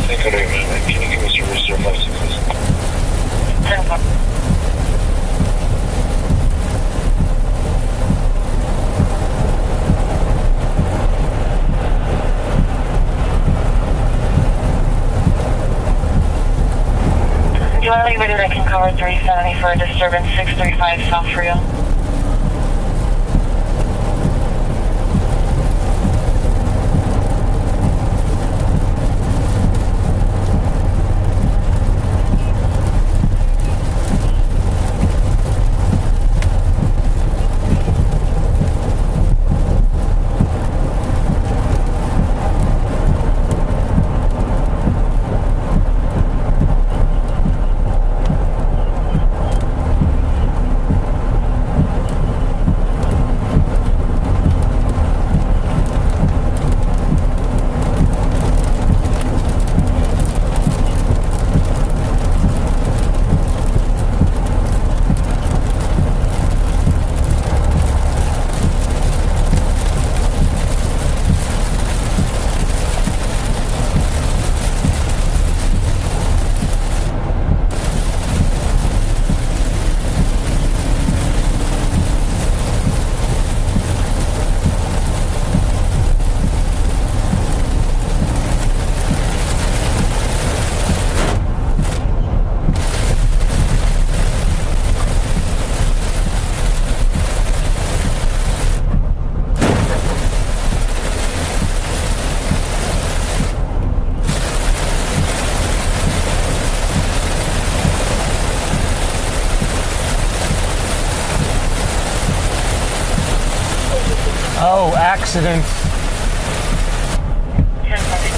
Good evening. Can you give us your reserve licenses? 10-4. Do you want anybody that can cover 370 for a disturbance 635 South Frio? Oh, accident. 10-4.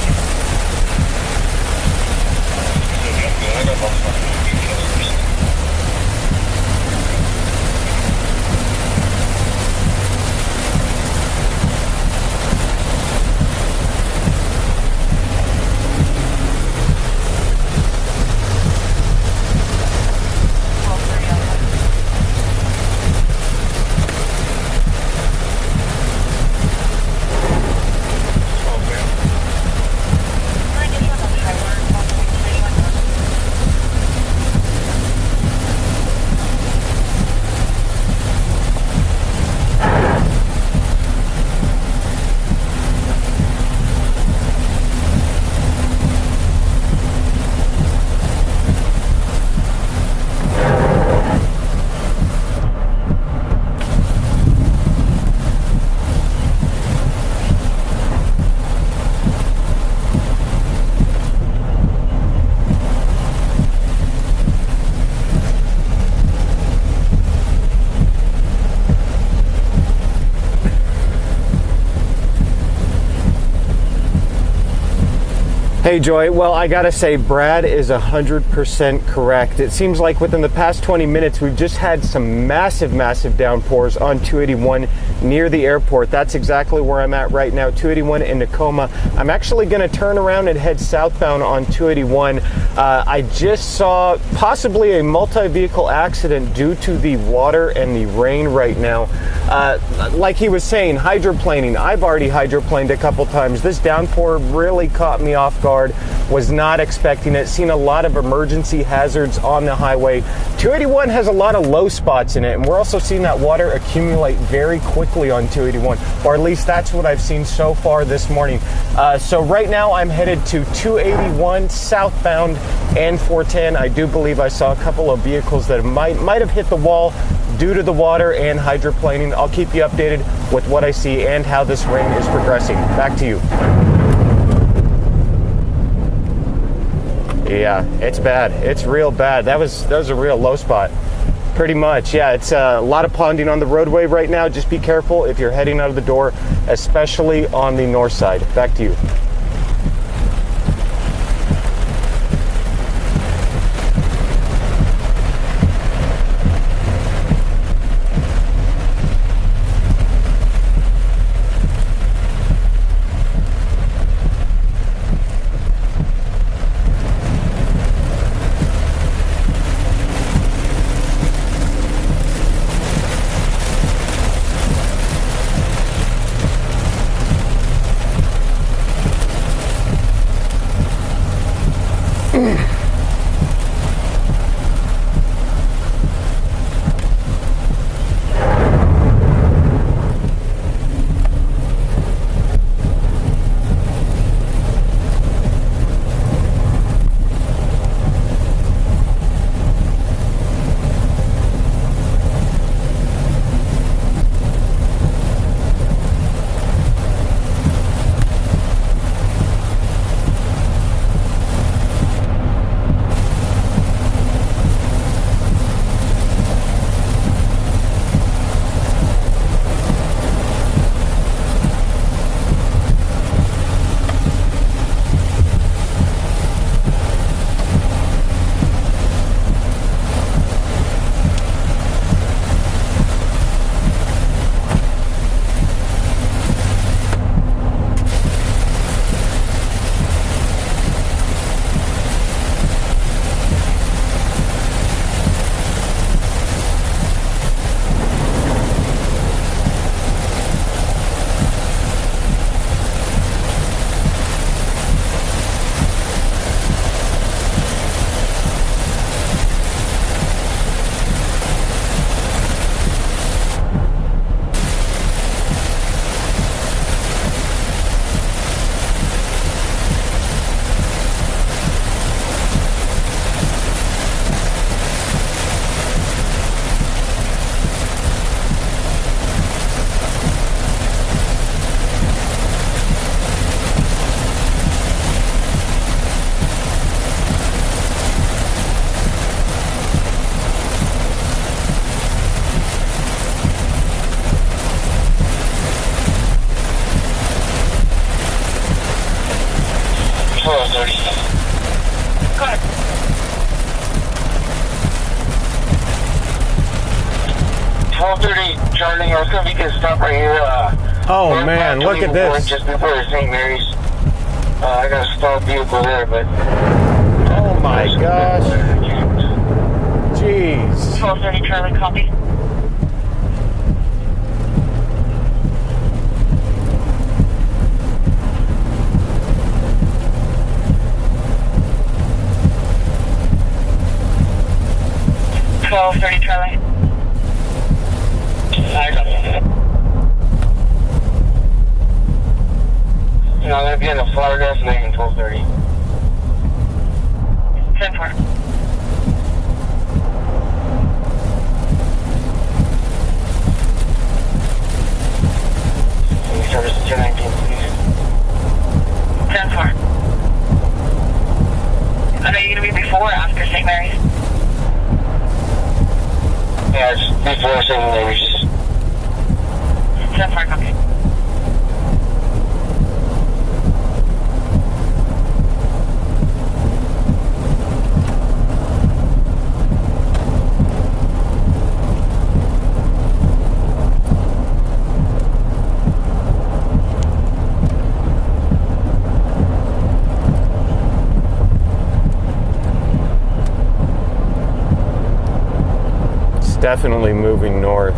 Hey Joy, well I gotta say Brad is 100% correct. It seems like within the past 20 minutes we've just had some massive downpours on 281 near the airport. That's exactly where I'm at right now, 281 in Tacoma. I'm actually gonna turn around and head southbound on 281. I just saw possibly a multi-vehicle accident due to the water and the rain right now. Like he was saying, hydroplaning. I've already hydroplaned a couple times. This downpour really caught me off guard. Was not expecting it. Seen a lot of emergency hazards on the highway. 281 has a lot of low spots in it, and we're also seeing that water accumulate very quickly on 281, or at least that's what I've seen so far this morning. So right now I'm headed to 281 southbound and 410. I do believe I saw a couple of vehicles that might have hit the wall due to the water and hydroplaning. I'll keep you updated with what I see and how this rain is progressing. Back to you. Yeah, it's bad. It's real bad. That was a real low spot. Pretty much, yeah. It's a lot of ponding on the roadway right now. Just be careful if you're heading out of the door, especially on the north side. Back to you. 12:30. Go ahead. 12:30, Charlie. I was gonna make a stop right here. Oh man, look at this. Just before St. Mary's. I got a stalled vehicle there, but. Oh my gosh. Jeez. 12:30, Charlie, copy. Charlie. I got it. No, I'm gonna be in the Florida destination 12:30. 10-4. Can you service 1019, please? 10-4. I know you're gonna be before or after St. Mary's? Yeah, it's before St. Mary's. 10-4, copy. Definitely moving north.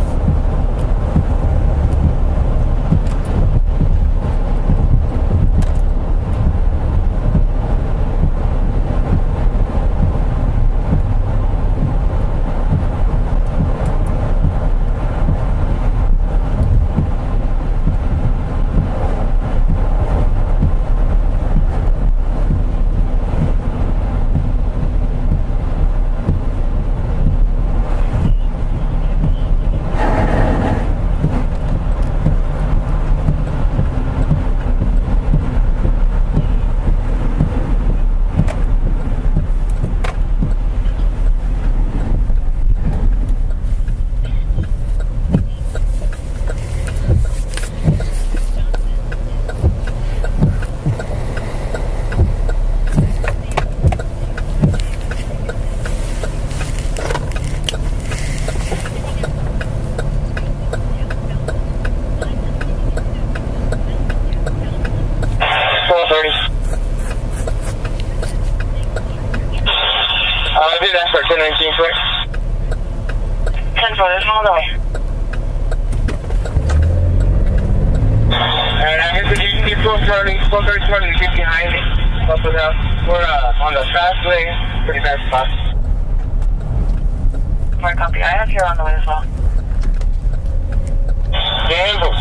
I did ask for 1019, correct? 10-4, there's one on the way. Alright, I guess if you can get 12:30 Charlie, get behind me. Up and out. We're on the fast lane, pretty bad spot. More copy. I have here on the way as well. Gamble.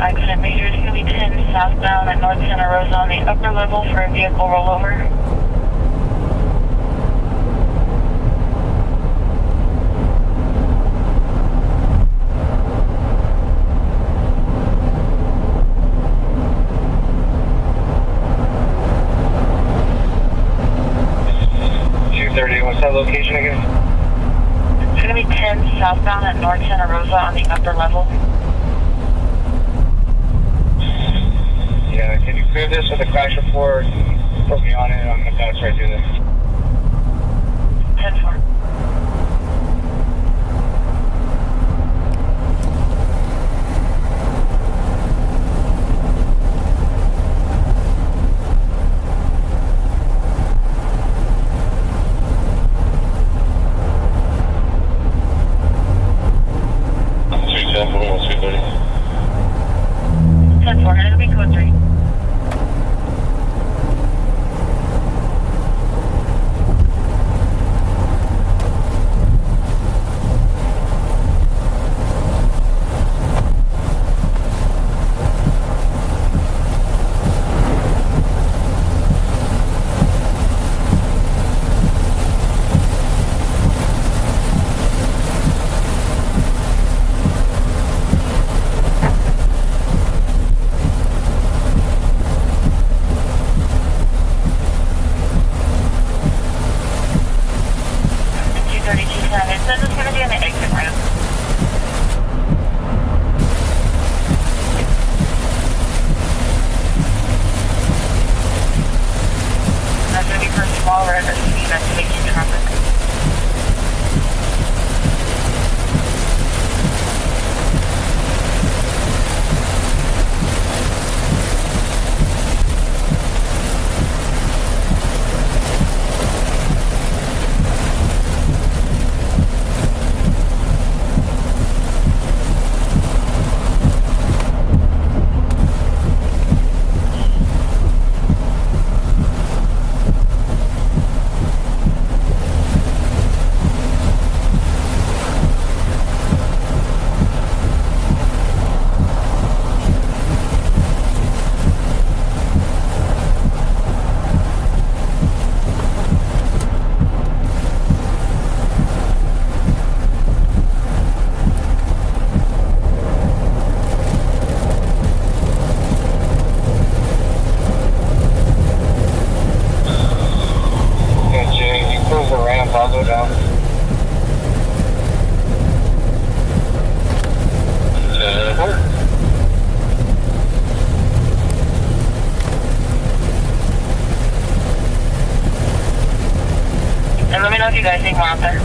Accident major is going to be 10 southbound at North Santa Rosa on the upper level for a vehicle rollover. What's that location again? It's going to be 10 southbound at North Santa Rosa on the upper level. Yeah, can you clear this with a crash report? Put me on it, I'm gonna pass right through this. 10-4. 23210. It says it's going to be on the exit ramp. That's going to be for small red or investigation traffic. I'll go down. And let me know if you guys need more out there.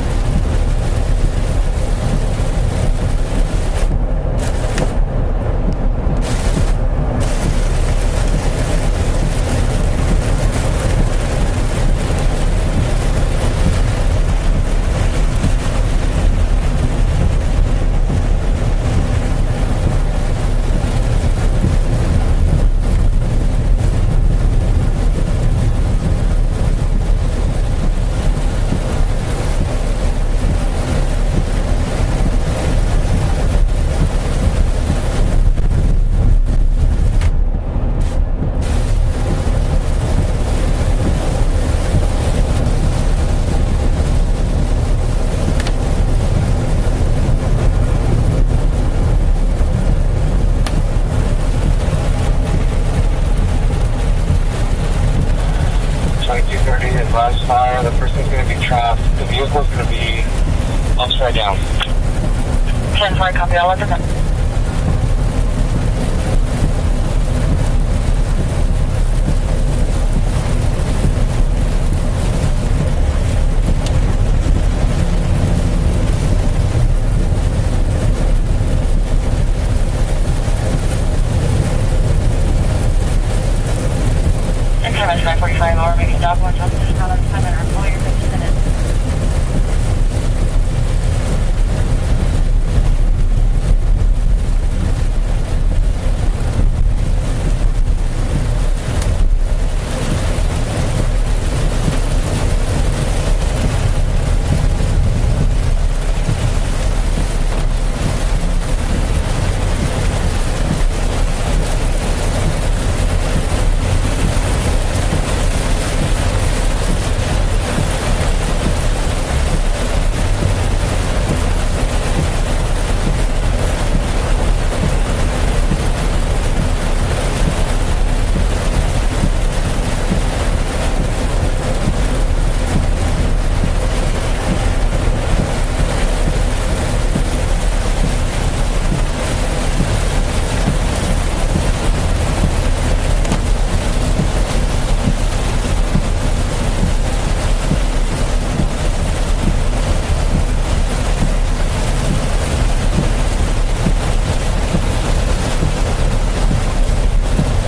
Last fire, the person's going to be trapped. The vehicle's going to be upside down. 10-4, copy. I'll let them know. Increment 945 hour, making dog one jump to not on time and our employer 15 minutes.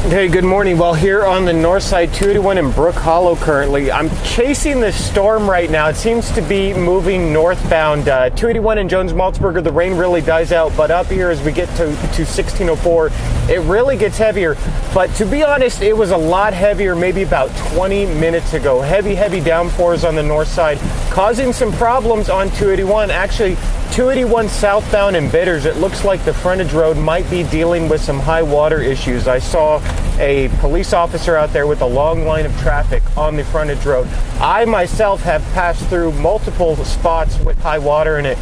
Hey, good morning. Well, here on the north side, 281 in Brook Hollow currently. I'm chasing the storm right now. It seems to be moving northbound. 281 in Jones-Maltsberger, the rain really dies out, but up here as we get to 1604, it really gets heavier. But to be honest, it was a lot heavier maybe about 20 minutes ago. Heavy downpours on the north side, causing some problems on 281. Actually, 281 southbound in Bidders, it looks like the frontage road might be dealing with some high water issues. I saw a police officer out there with a long line of traffic on the frontage road. I myself have passed through multiple spots with high water in it,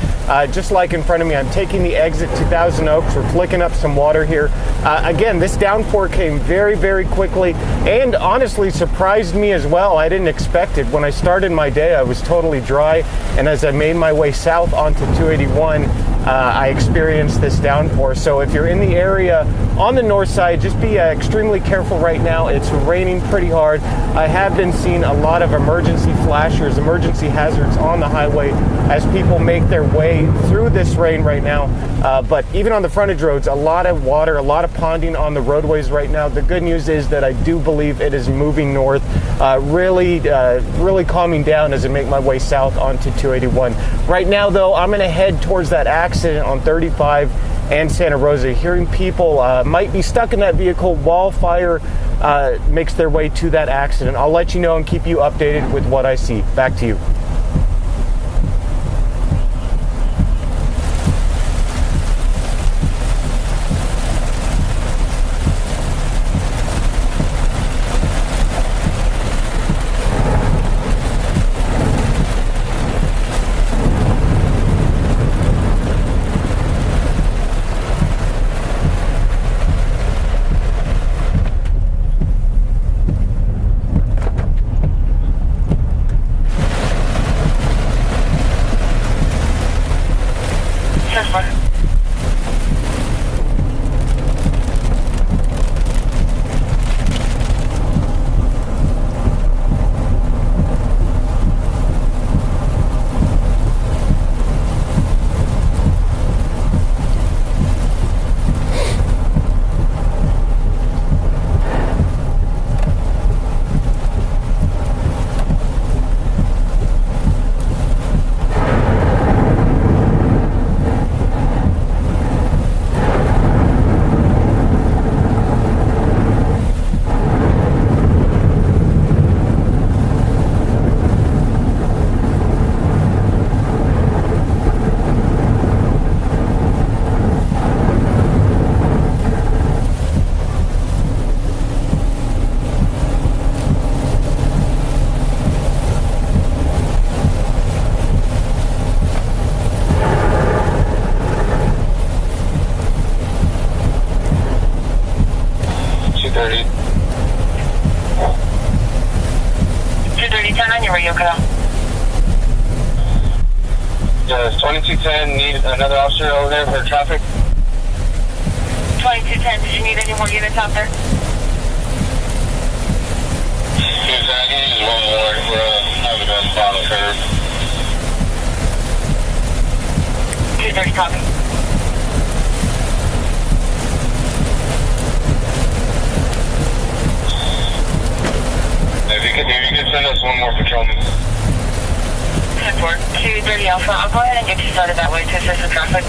just like in front of me. I'm taking the exit to Thousand Oaks. We're flicking up some water here. Again, this downpour came very, very quickly and honestly surprised me as well. I didn't expect it. When I started my day, I was totally dry, and as I made my way south onto 281, I experienced this downpour. So if you're in the area on the north side, just be extremely careful right now. It's raining pretty hard. I have been seeing a lot of emergency flashers, emergency hazards on the highway as people make their way through this rain right now. But even on the frontage roads, a lot of water, a lot of ponding on the roadways right now. The good news is that I do believe it is moving north, really calming down as I make my way south onto 281. Right now, though, I'm going to head towards that accident on 35 and Santa Rosa. Hearing people might be stuck in that vehicle while fire makes their way to that accident. I'll let you know and keep you updated with what I see. Back to you. Does 2210 need another officer over there for traffic? 2210, did you need any more units out there? Yes, I need one more. We're having a spot on the curb. 230, copy. If you could send us one more patrolman. 10-4, 230 Alpha. I'll go ahead and get you started that way to assist the traffic.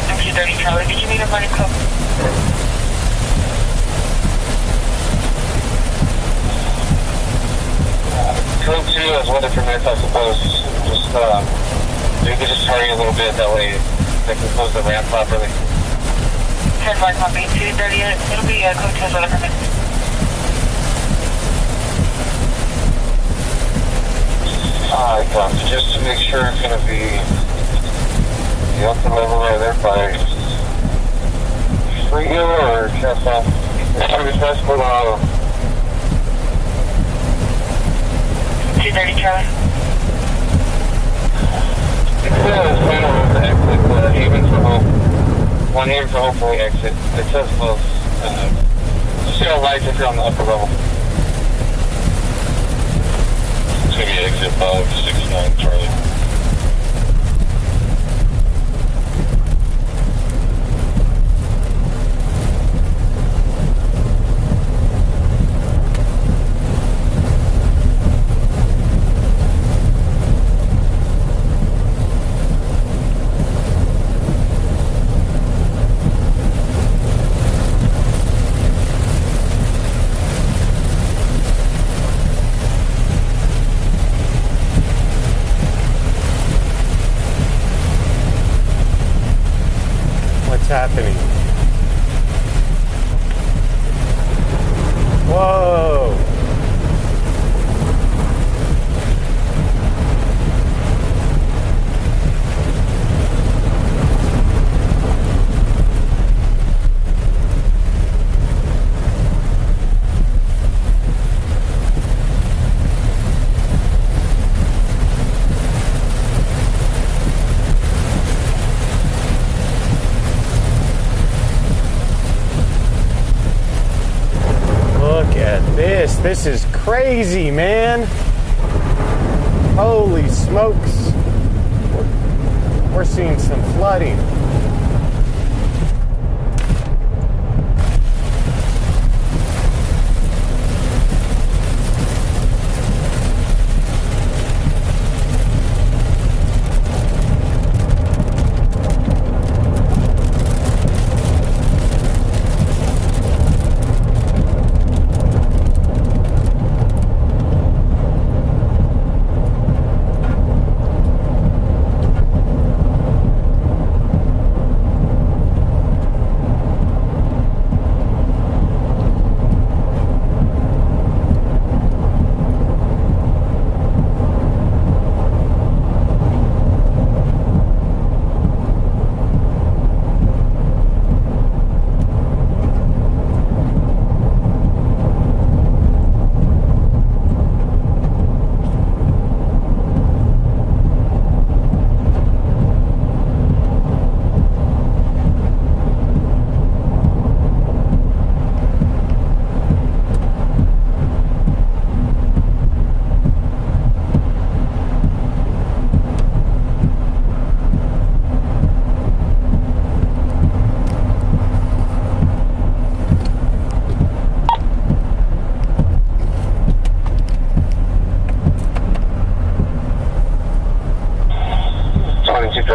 M230 Charlie, did you need a running club? Code 2 is weather permits, I suppose. You could just hurry a little bit, that way they can close the ramp properly. 10-4, copy. 230, it'll be code 2 as weather permits. Alright, copy. Just to make sure it's going to be the upper level right there by Freehill or Castle. It's going to be fast for the 230 Charlie. It says final of the exit, Haven for Hope. One Haven for hopefully exit. It says close. Just see all lights if you're on the upper level. It's going to be exit 569 Charlie. happening? Whoa. This is crazy, man. Holy smokes. We're seeing some flooding.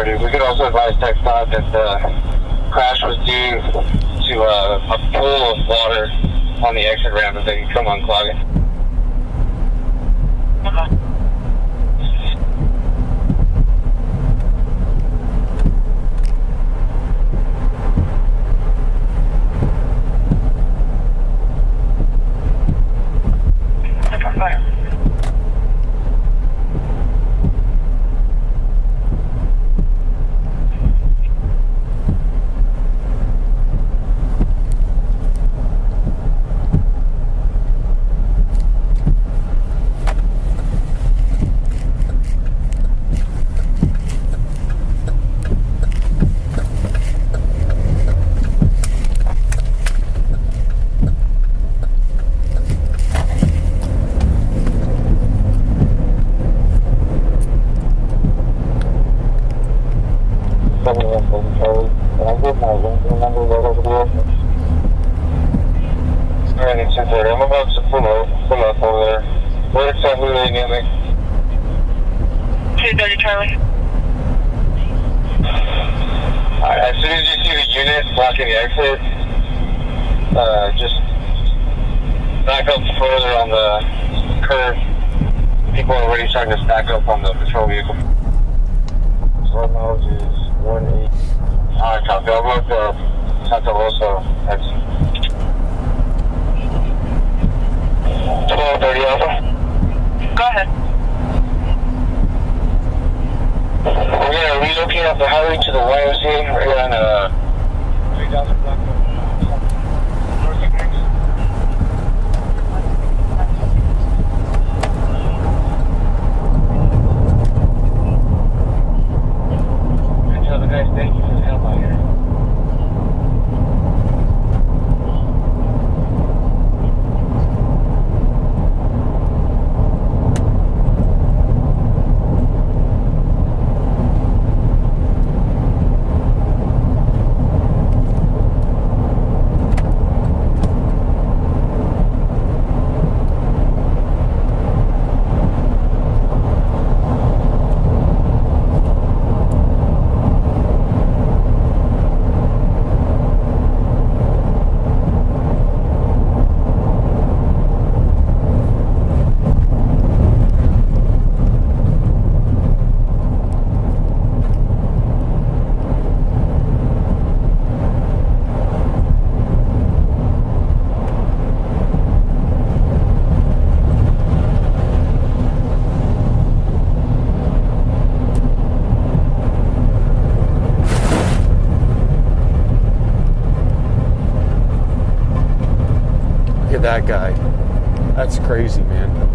We could also advise TxDOT that the crash was due to a pool of water on the exit ramp, if they can come unclog it. Okay. I'm about to pull up over there. Where exactly are they near me? 230 Charlie. Alright, as soon as you see the unit blocking the exit, just back up further on the curve. People are already starting to stack up on the patrol vehicle. Slow mileage is 180. Alright, copy. I'll go to Santa Rosa exit. 1230 Alpha. Go ahead. We're gonna relocate off the highway to the YMCA right here on 3000 block of North Equinox. And tell the guys thank you for the help out here. that guy. That's crazy, man.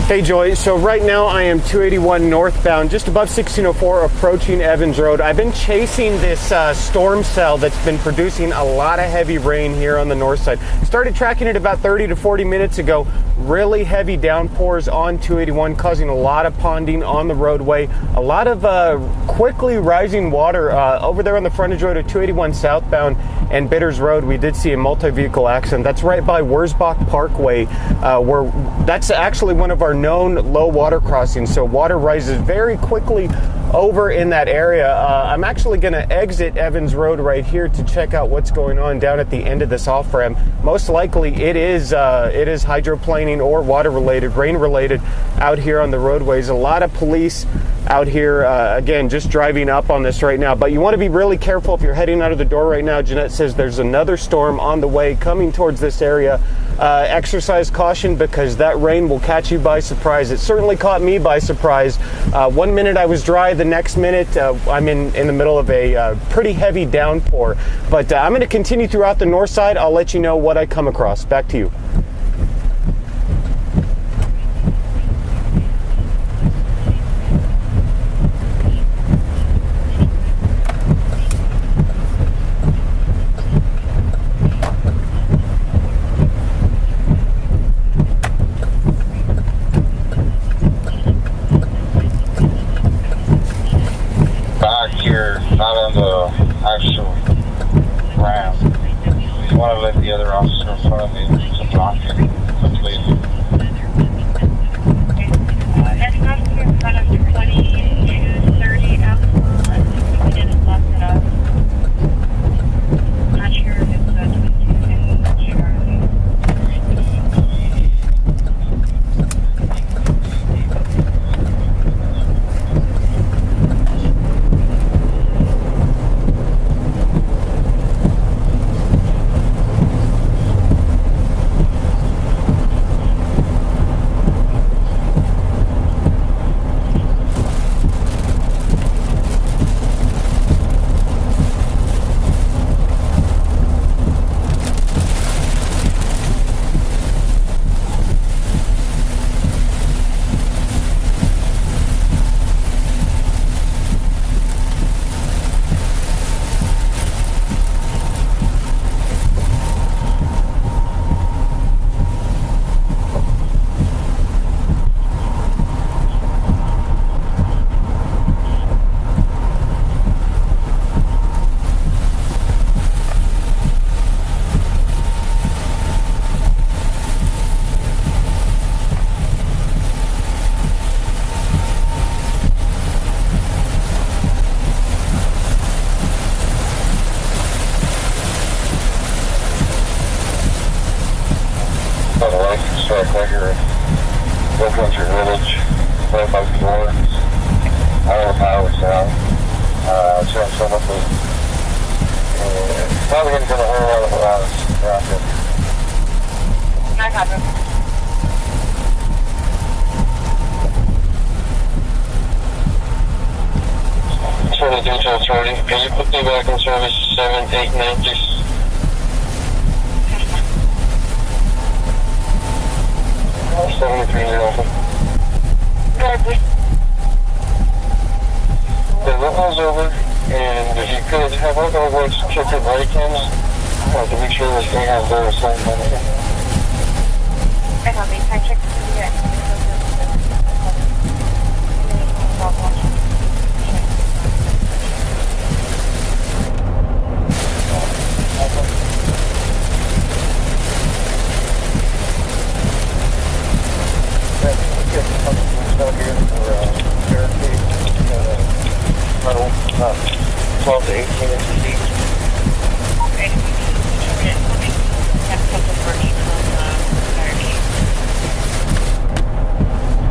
Hey Joy, so right now I am 281 northbound, just above 1604, approaching Evans Road. I've been chasing this storm cell that's been producing a lot of heavy rain here on the north side. Started tracking it about 30 to 40 minutes ago. Really heavy downpours on 281, causing a lot of ponding on the roadway. A lot of quickly rising water over there on the frontage road of 281 southbound and Bitters Road. We did see a multi-vehicle accident. That's right by Wurzbach Parkway, where that's actually one of our known low water crossings. So water rises very quickly over in that area. I'm actually going to exit Evans Road right here to check out what's going on down at the end of this off ramp. Most likely it is hydroplaning or water related, rain related out here on the roadways. A lot of police out here, again, just driving up on this right now. But you want to be really careful if you're heading out of the door right now. Jeanette says there's another storm on the way coming towards this area. Exercise caution because that rain will catch you by surprise. It certainly caught me by surprise. 1 minute I was dry, the next minute I'm in the middle of a pretty heavy downpour. But I'm going to continue throughout the north side. I'll let you know what I come across. Back to you. Not on the actual ramp. You want to let the other officer in front of me to block it completely. That's not in front of 2230 Apple. I think we didn't lock it up. Not sure if it's 2250 Charlie. Like you're Low Country Village, right by the door. Iowa Power South. So I'm some of the probably going to get a whole lot of traffic. No problem. 22 to 30. Can you put me back in service 789, please? The level's over, and if you could have one of our boys check your body cams to make sure that they have their assignment. I have a time check Tunnel, 12 to 18 inches deep. Okay. That's something for me to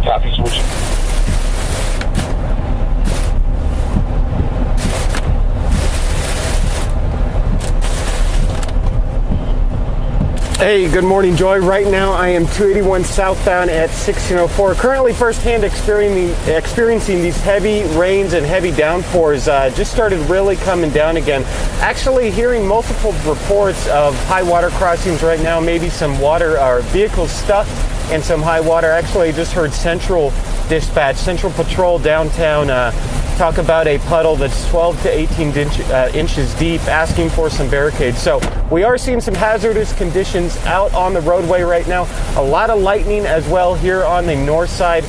Copy, switch. Hey, good morning, Joy. Right now I am 281 southbound at 1604. Currently firsthand experiencing these heavy rains and heavy downpours. Just started really coming down again. Actually hearing multiple reports of high water crossings right now, maybe some water or vehicles stuck and some high water. Actually, I just heard Central Dispatch, Central Patrol downtown, talk about a puddle that's 12 to 18 inches deep, asking for some barricades. So we are seeing some hazardous conditions out on the roadway right now. A lot of lightning as well here on the north side.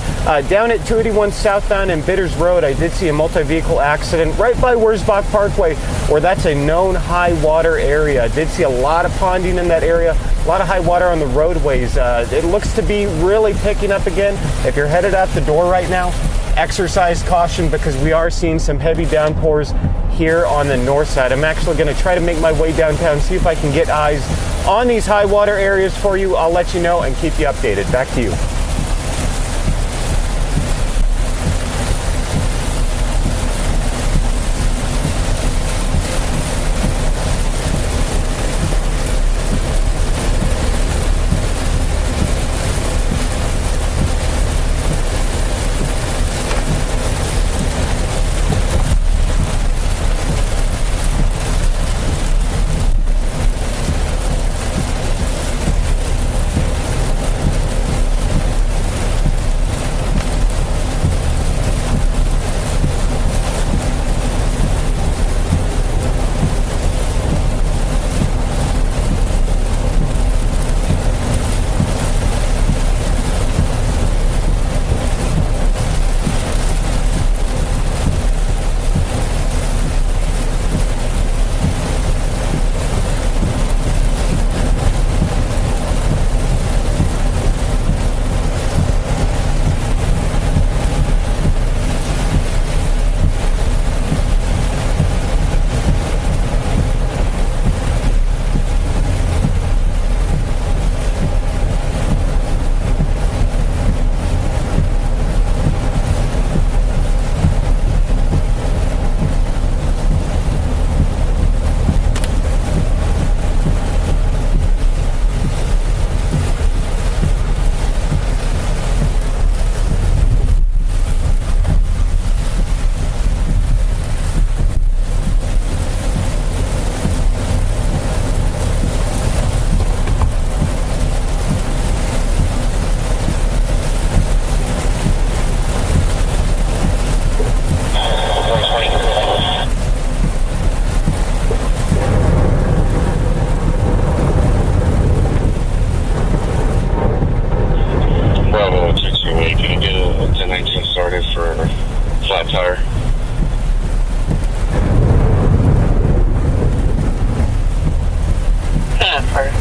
Down at 281 southbound and Bitters Road, I did see a multi-vehicle accident right by Wurzbach Parkway, where that's a known high water area. I did see a lot of ponding in that area, a lot of high water on the roadways. It looks to be really picking up again. If you're headed out the door right now, exercise caution, because we are seeing some heavy downpours here on the north side. I'm actually going to try to make my way downtown, see if I can get eyes on these high water areas for you. I'll let you know and keep you updated. Back to you.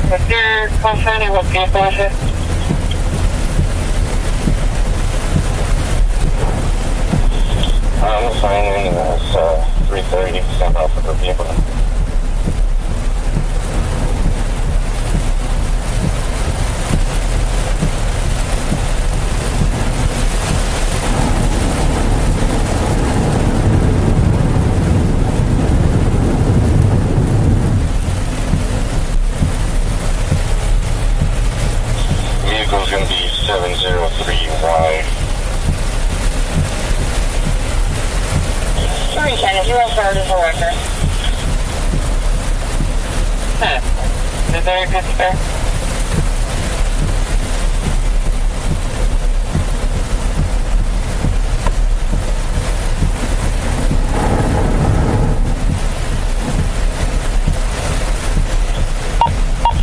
What's your concern and what vehicle is it? I'm signing as 330 South Africa vehicle. Vehicle's going to be 703Y. 310, you also heard as a record. Is there a good spare?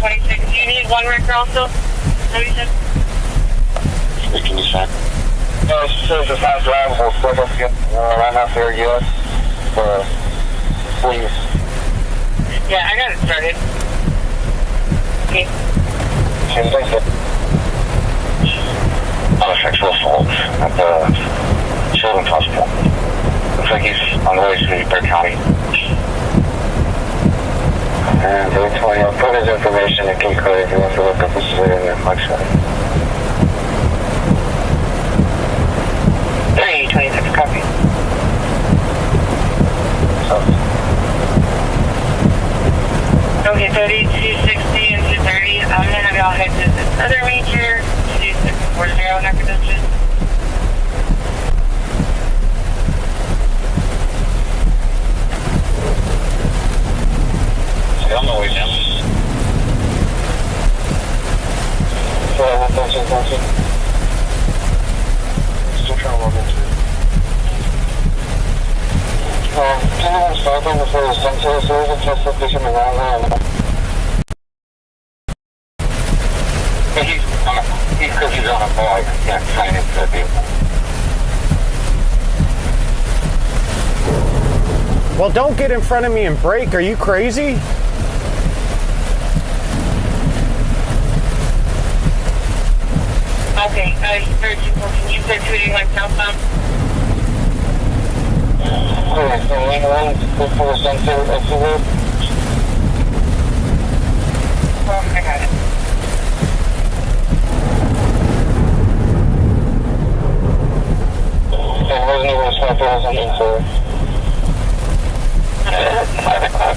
Do you need one record also? What you said? Can you check? No, it says it's not drivable. So let's get right out there, yes. Please. Yeah, I got it started. Okay. Can thank you. Sexual assault at the Children's Hospital. Looks like he's on the way to Bear County. And 320, I'll put his information in King Code if you want to look up this later in the function. 326, copy. Okay, 30, 260, and 230. I'm going to go ahead to this other major, 2640 Nacogdoches. On the way down. So, attention Still trying to log into it. Can you start them before the sunset? So there's a test location around there. He's on a bike. Yeah, trying into the vehicle. Well, don't get in front of me and brake. Are you crazy? Okay, heard you. Can you start shooting like southbound? Okay, so lane 1 before the sunset exit road. Oh, I got it. And wasn't even a stop there or something, so... 5 o'clock.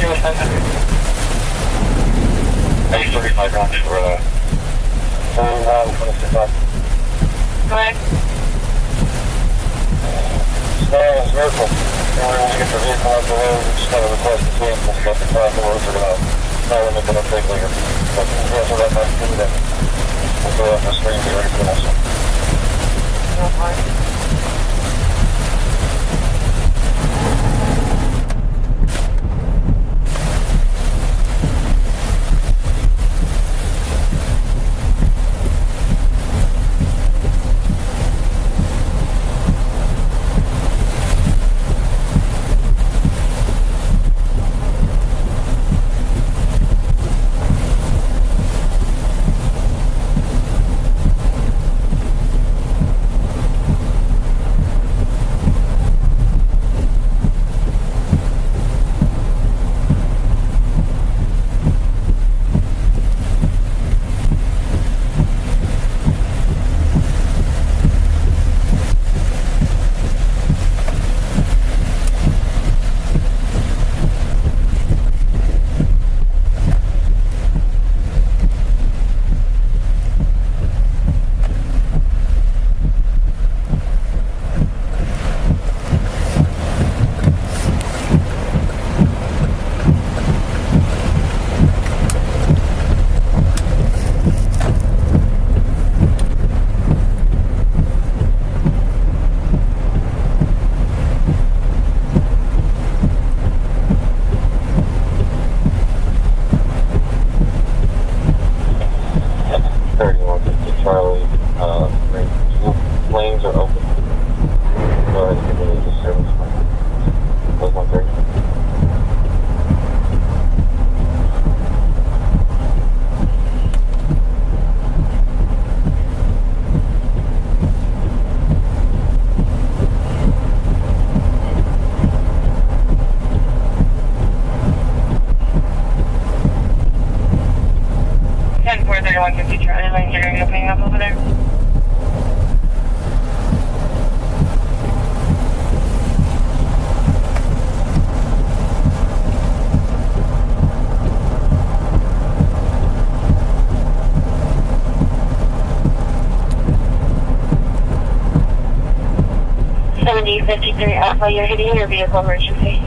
0500. 35 rounds for, 26 o'clock. Go ahead. It's miracle. And we're going to get the vehicle out the way. We just got a request to see him. We'll get the car out the road for about. Now we're making a big later. But we'll cancel that back to them. We'll go out the screen and get ready for the next one. No problem. Lanes are open. Go ahead and give me the service. Close 130. Charlie lanes are going to be opening up over there. $7053 Alpha, you're hitting your vehicle emergency.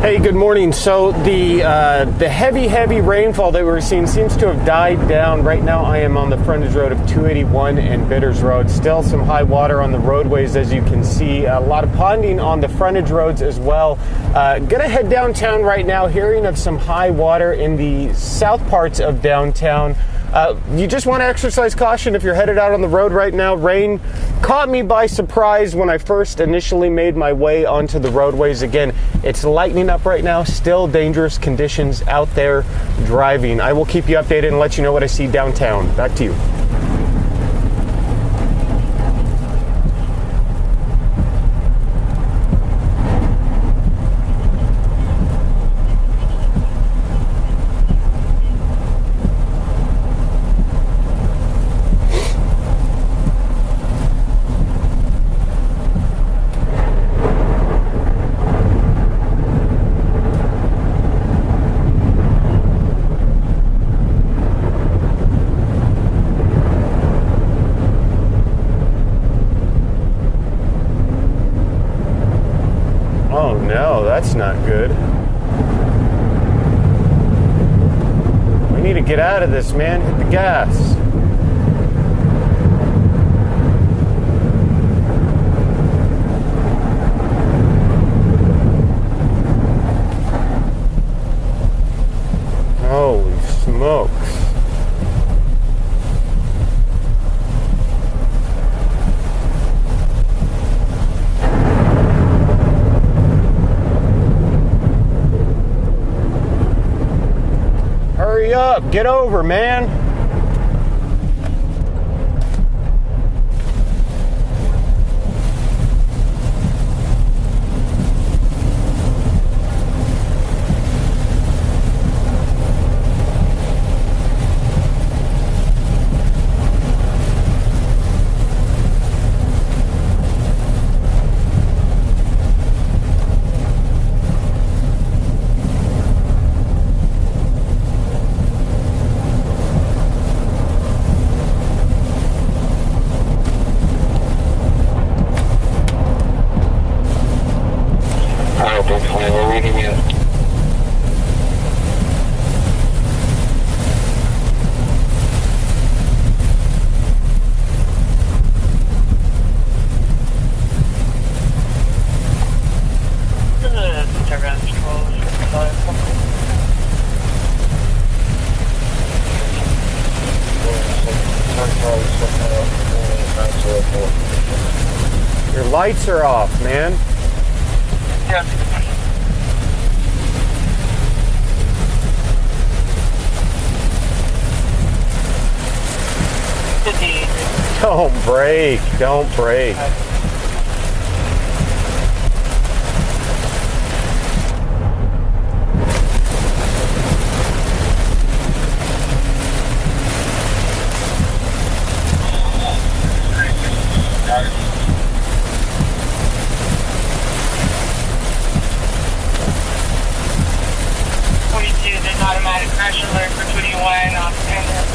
Hey, good morning. So the heavy rainfall that we were seeing seems to have died down. Right now I am on the frontage road of 281 and Bitters Road. Still some high water on the roadways, as you can see. A lot of ponding on the frontage roads as well. Gonna head downtown right now, hearing of some high water in the south parts of downtown. You just want to exercise caution if you're headed out on the road right now. Rain caught me by surprise when I first initially made my way onto the roadways. Again, it's lightening up right now. Still dangerous conditions out there driving. I will keep you updated and let you know what I see downtown. Back to you. that's not good. We need to get out of this, man. Hit the gas. Holy smokes. Hurry up, get over, man. We're reading you. Your lights are off, man. Yeah. Don't brake. Don't brake. Automatic crash alert for 21 off standard.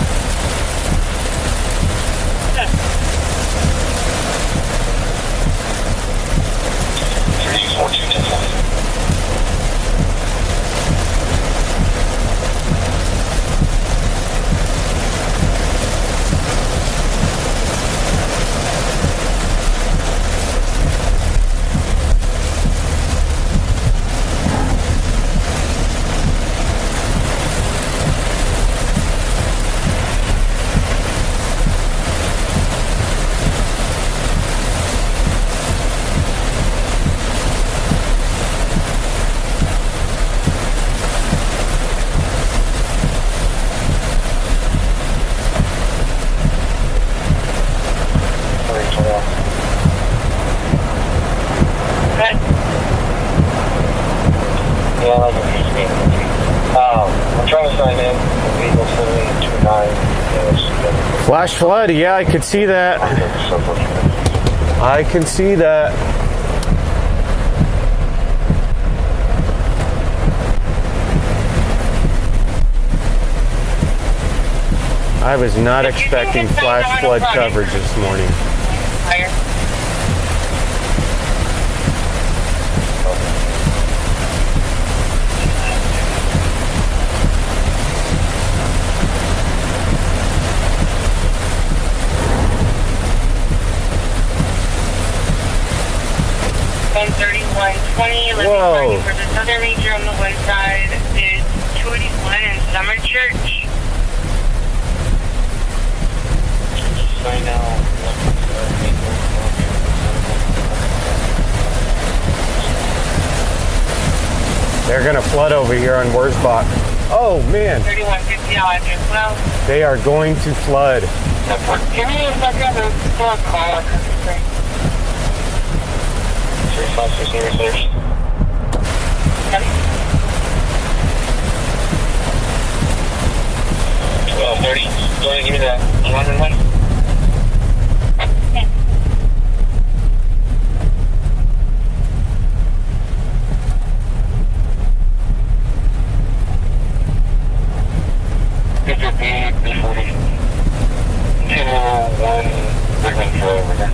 314. I'm trying to sign in. Legal 7829. Flash flood, yeah, I could see that. I can see that. I was not expecting flash flood coverage this morning. Higher. Whoa. For the southern major on the one side is 281 in Summer Church. I know. They're gonna flood over here on Wurzbach. Oh man. 3150 out as well. They are going to flood. Give me a second to pull a call. 3560 research. 1230. Go ahead and give me that 101. B40. 201 Brickman Trail over here.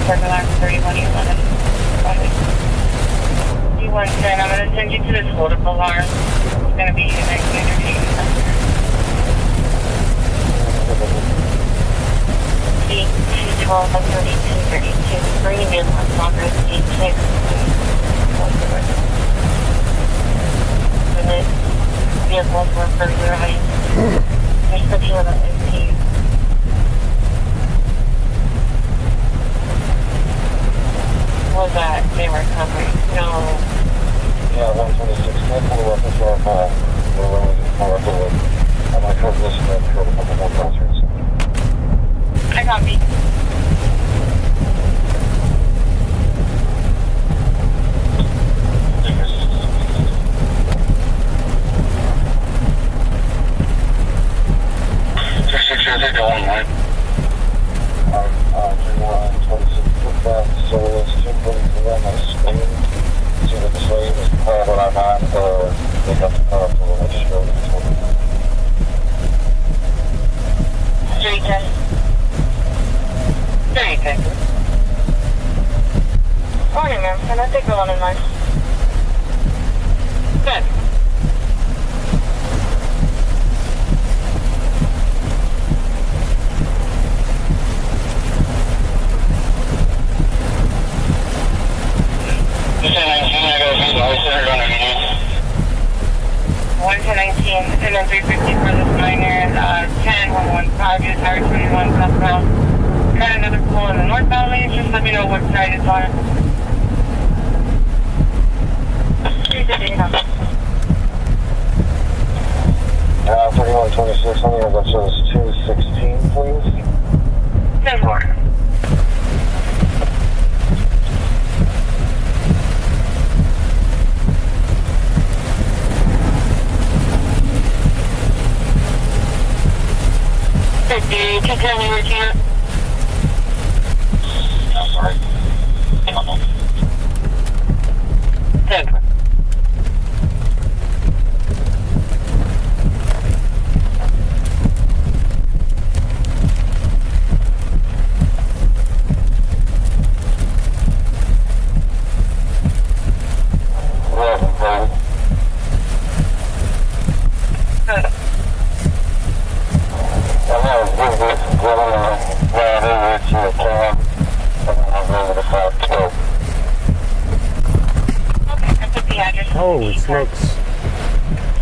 Circular 3111. D110, I'm going to send you to this hold-up alarm. It's going to be the next entertainment center. D212, 3232, bringing in on progress, D6. The next vehicles were further away. Description of the MP. Was that they were covering? No. Yeah, 126. Can't pull up as far as we're running far forward. I might cover this and then cover a couple more crossroads. I copy. Morning, ma'am. Can I take the one in line? Good. One to 19, and then 350 for this minor, 10, 115, use Highway 21 southbound. Got another pull in the northbound lane, just let me know what side it's on. 3126, let me have that service 216, please. 10-4. Can you repeat? I'm sorry. 10. Holy smokes.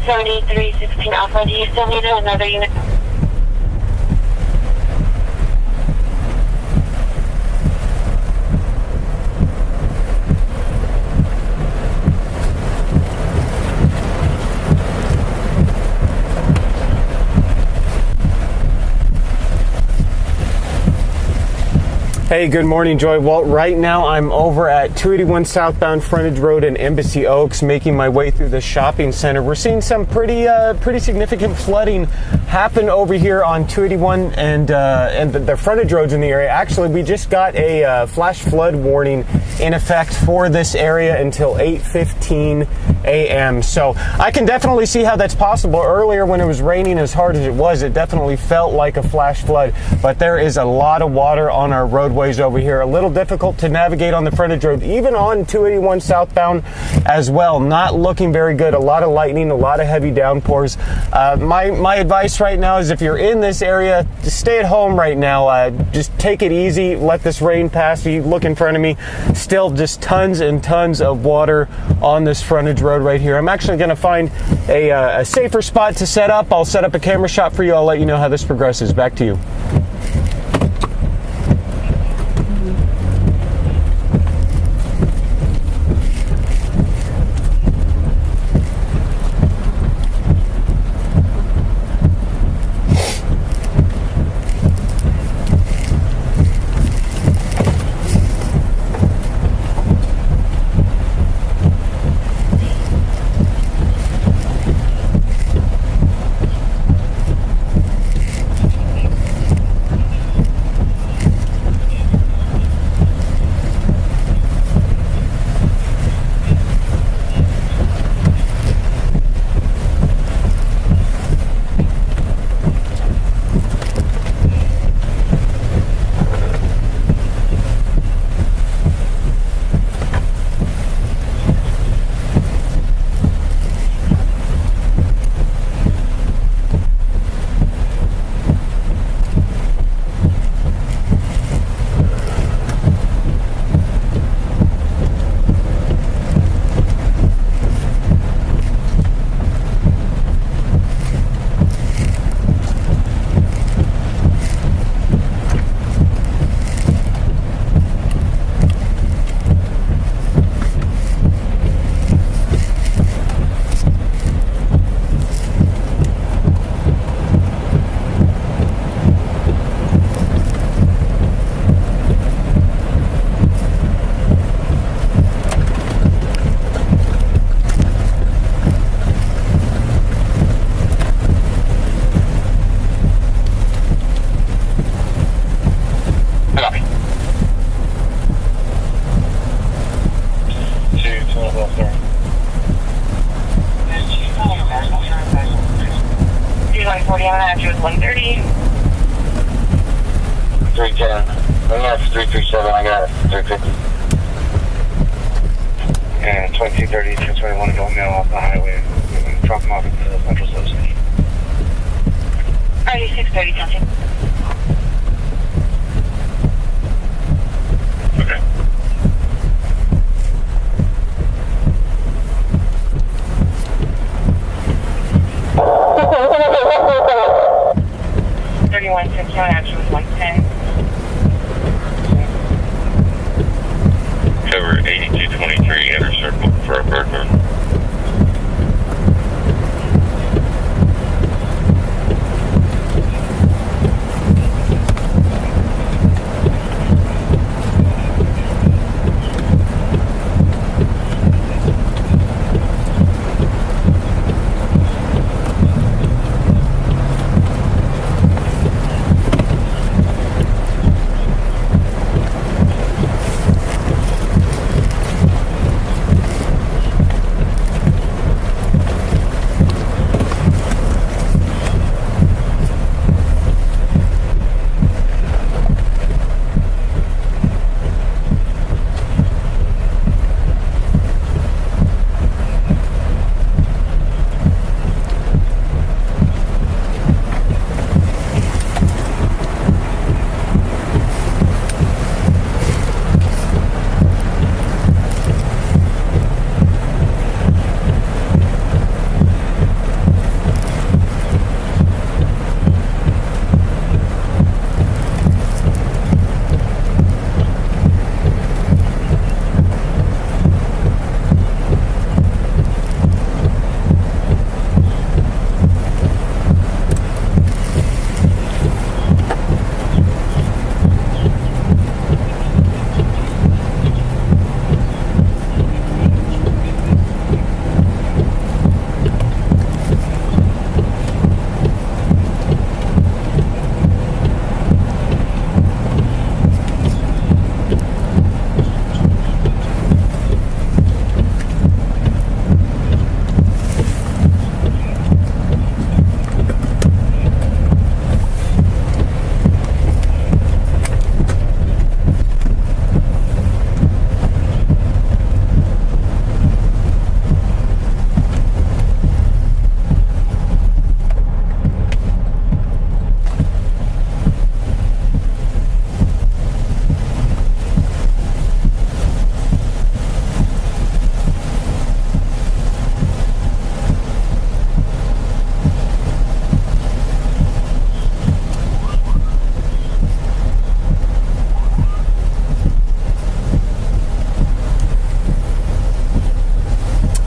7316 Alpha, do you still need another unit? Hey, good morning, Joy. Well, right now I'm over at 281 southbound Frontage Road in Embassy Oaks, making my way through the shopping center. We're seeing some pretty significant flooding happen over here on 281 and the frontage roads in the area. Actually, we just got a flash flood warning in effect for this area until 8:15 a.m. So I can definitely see how that's possible. Earlier, when it was raining as hard as it was, it definitely felt like a flash flood. But there is a lot of water on our roadways over here. A little difficult to navigate on the frontage road, even on 281 southbound as well. Not looking very good. A lot of lightning, a lot of heavy downpours. My advice right now is if you're in this area, just stay at home right now. Just take it easy. Let this rain pass. You look in front of me, still just tons and tons of water on this frontage road right here. I'm actually going to find a safer spot to set up. I'll set up a camera shot for you. I'll let you know how this progresses. Back to you. 310. I got 337. I got 350. And 2230, 221 going mail off the highway. Drop them off at the Central Substation. Alrighty, 630, something. Okay. Actually was 110. Cover 8223 inner circle for a burglar.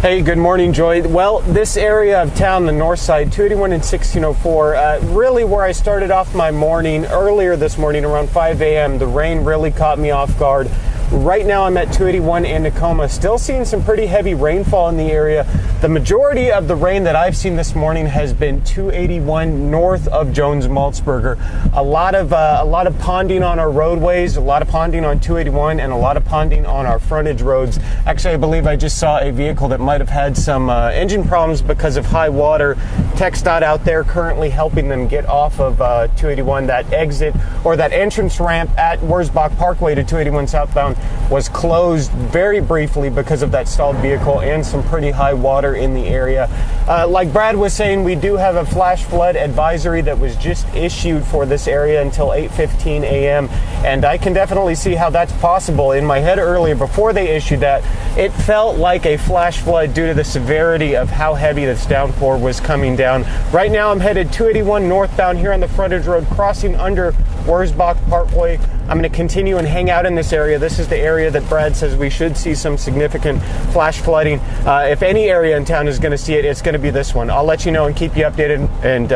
Hey, good morning, Joy. Well, this area of town, the north side, 281 and 1604, really where I started off my morning, earlier this morning around 5 a.m., the rain really caught me off guard. Right now I'm at 281 in Tacoma, still seeing some pretty heavy rainfall in the area. The majority of the rain that I've seen this morning has been 281 north of Jones-Maltsberger. A lot of ponding on our roadways, a lot of ponding on 281, and a lot of ponding on our frontage roads. Actually, I believe I just saw a vehicle that might have had some engine problems because of high water. TxDOT out there currently helping them get off of 281. That exit or that entrance ramp at Wurzbach Parkway to 281 southbound was closed very briefly because of that stalled vehicle and some pretty high water in the area. Like Brad was saying, we do have a flash flood advisory that was just issued for this area until 8:15 a.m. and I can definitely see how that's possible. In my head earlier, before they issued that, it felt like a flash flood due to the severity of how heavy this downpour was coming down. Right now I'm headed 281 northbound here on the frontage road, crossing under Wurzbach Parkway. I'm going to continue and hang out in this area. This is the area that Brad says we should see some significant flash flooding. If any area in town is going to see it, it's going to be this one. I'll let you know and keep you updated and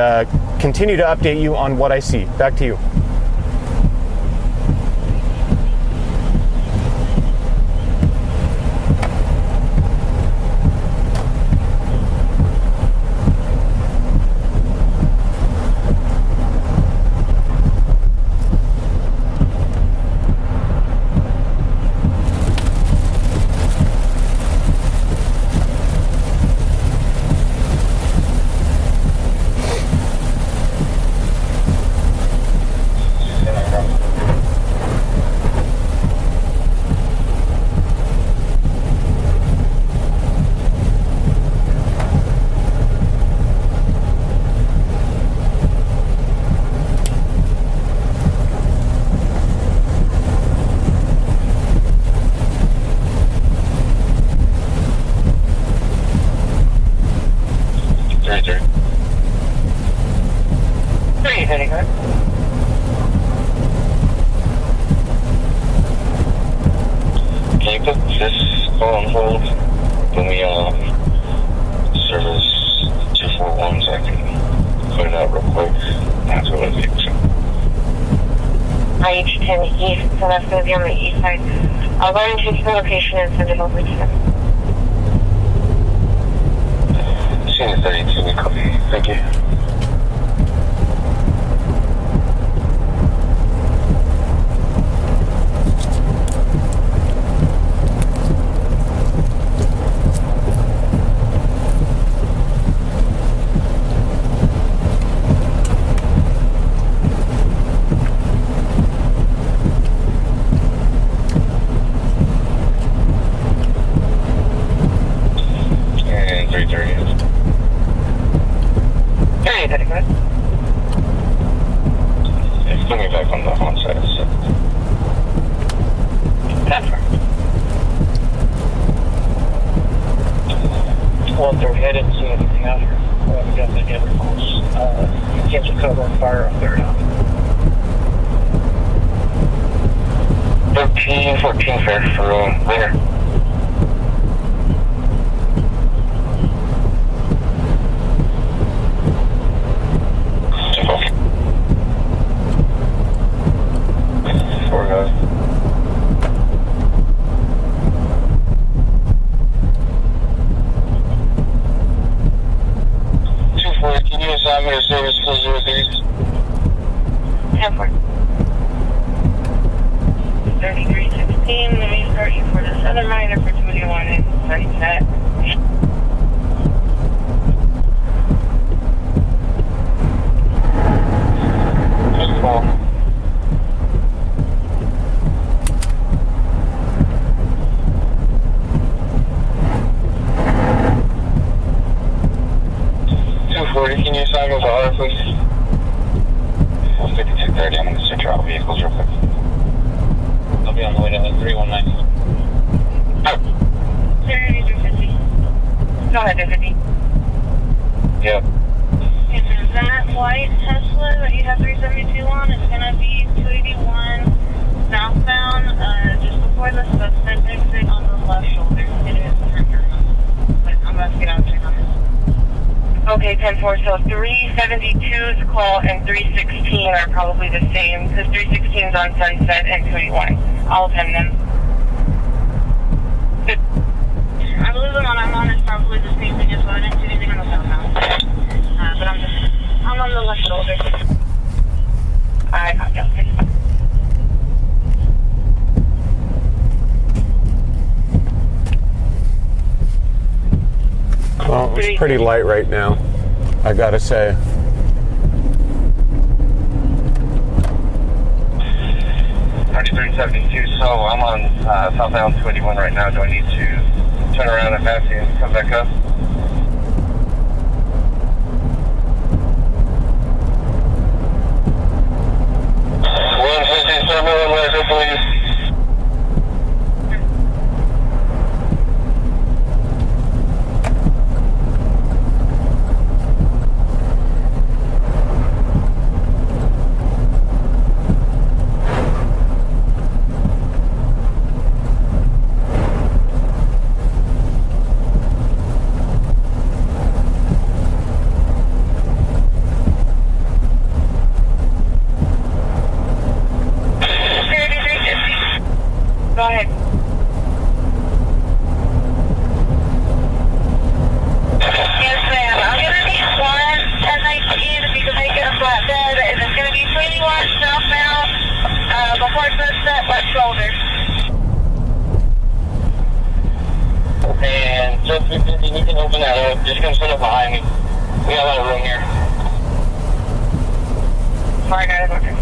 continue to update you on what I see. Back to you. on hold. Let me service 241 so I can put it out real quick. That's what it takes. IH-10 East, so that's going to be on the east side. I'll go ahead and take the location and send it over to them. Scene 32, copy. Thank you. It's coming back on the hot side. So. That's right. Well, they're headed to anything out here. We got the other calls. Catch a cover and fire up there now. 1314 fair for winter. Service 403. 10-4. 3316, let me start you for the southern minor for 21 in Sunset. Just call. Can you assign me to R, please? 5230, I'm going to switch out vehicles real quick. I'll be on the way to 319. Oh. 3350. Go ahead, 50. Yep. And then that white Tesla that you have 372 on is going to be 281 southbound, just before the Sunset exit on the left shoulder. It is a turn. But I'm about to get out there on this. Okay, 10-4, so 372's call and 316 are probably the same, because 316 is on Sunset and 281. I'll attend them. Good. I believe the one I'm on is probably the same thing as well. I didn't see anything on the southbound. But I'm on the left shoulder. I got you. Well, it's pretty light right now, I gotta say. So I'm on southbound 281 right now. Do I need to turn around and pass you and come back up? Go ahead. Yes, ma'am. I'm going to need one SIT to be to make it a flatbed. It's going to be 21 southbound before Sunset, left shoulder. And just you can open that up. Just come sit up behind me. We got a lot of room here. Sorry, guys. Okay.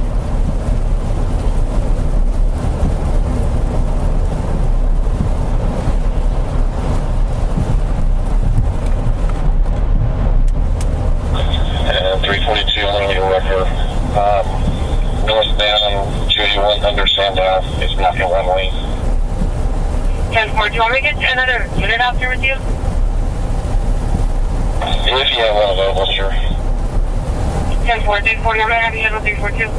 Northbound 281 under Sandow is blocking one way. 10-4, do you want me to get another unit out there with you? If you have one available, sure. 10-4, 340, I'm going to have you handle 342.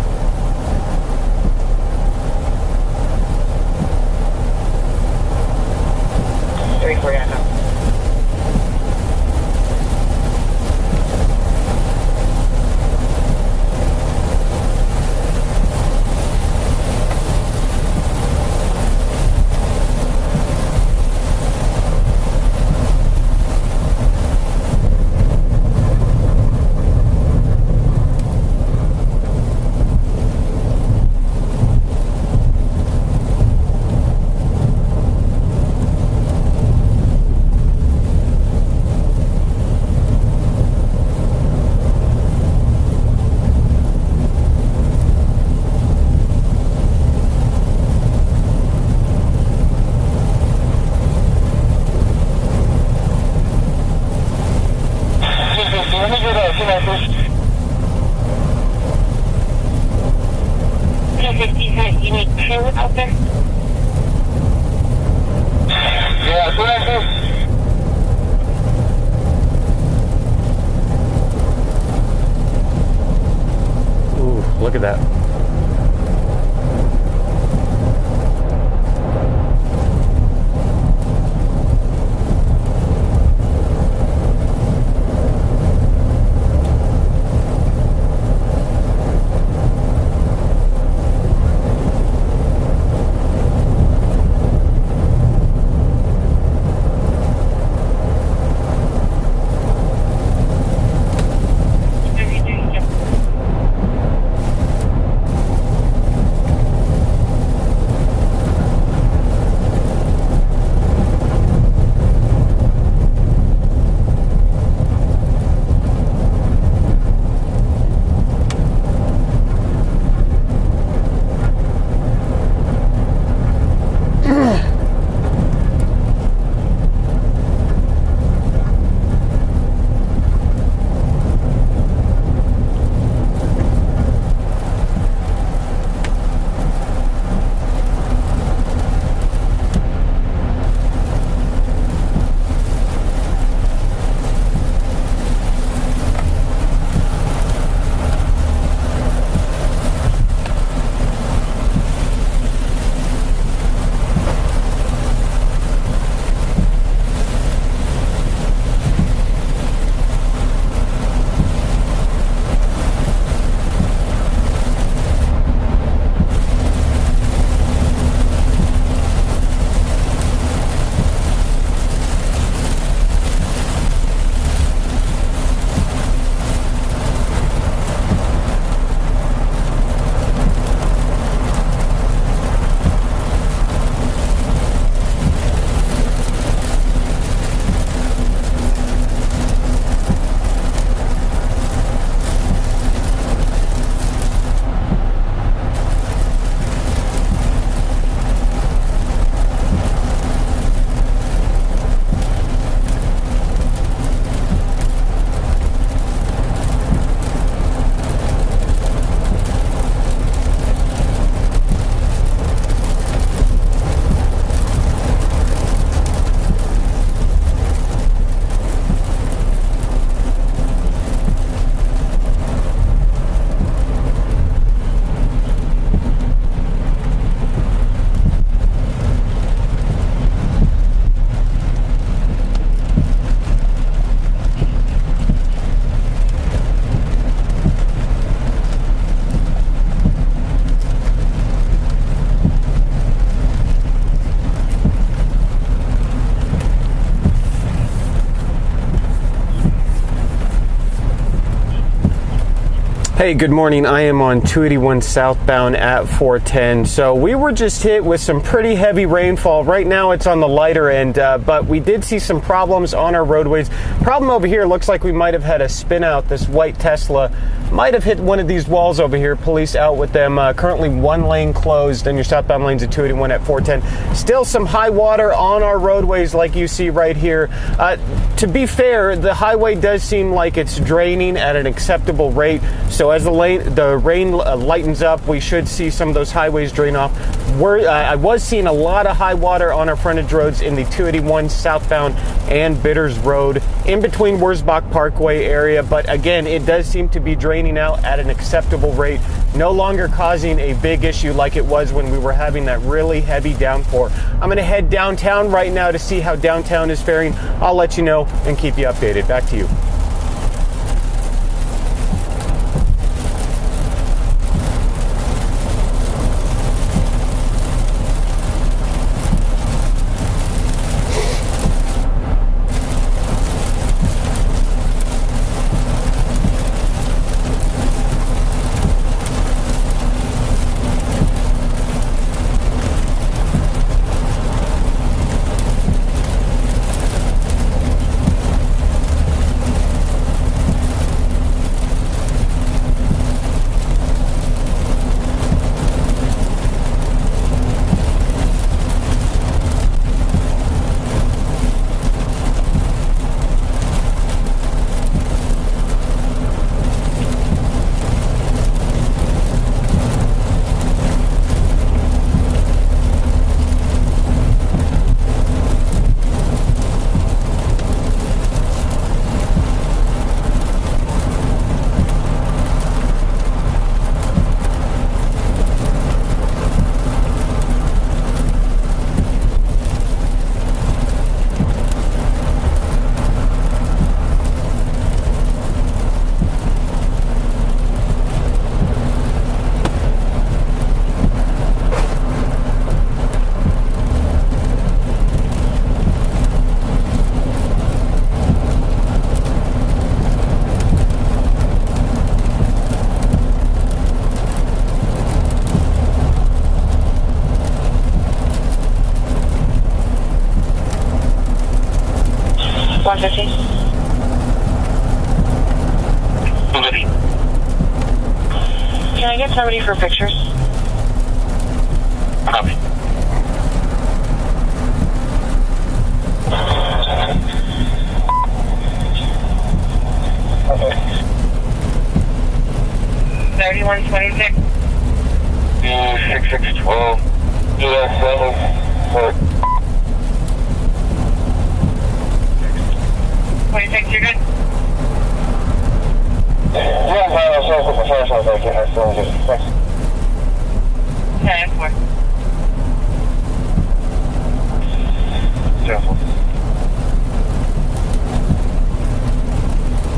something? Yeah, that's what I do. Ooh, look at that. Hey, good morning. I am on 281 southbound at 410. So we were just hit with some pretty heavy rainfall. Right now it's on the lighter end, but we did see some problems on our roadways. Problem over here, looks like we might have had a spin out. This white Tesla might have hit one of these walls over here. Police out with them. Currently one lane closed and your southbound lanes at 281 at 410. Still some high water on our roadways like you see right here. To be fair, the highway does seem like it's draining at an acceptable rate. So as the rain lightens up, we should see some of those highways drain off. I was seeing a lot of high water on our frontage roads in the 281 southbound and Bitters Road in between Wurzbach Parkway area. But again, it does seem to be draining out at an acceptable rate, no longer causing a big issue like it was when we were having that really heavy downpour. I'm going to head downtown right now to see how downtown is faring. I'll let you know and keep you updated. Back to you. 115. Can I get somebody for pictures? Copy. Okay. 3126. 6612. US 7. 26, you're good? Yeah, Thanks. Okay, 4. Careful.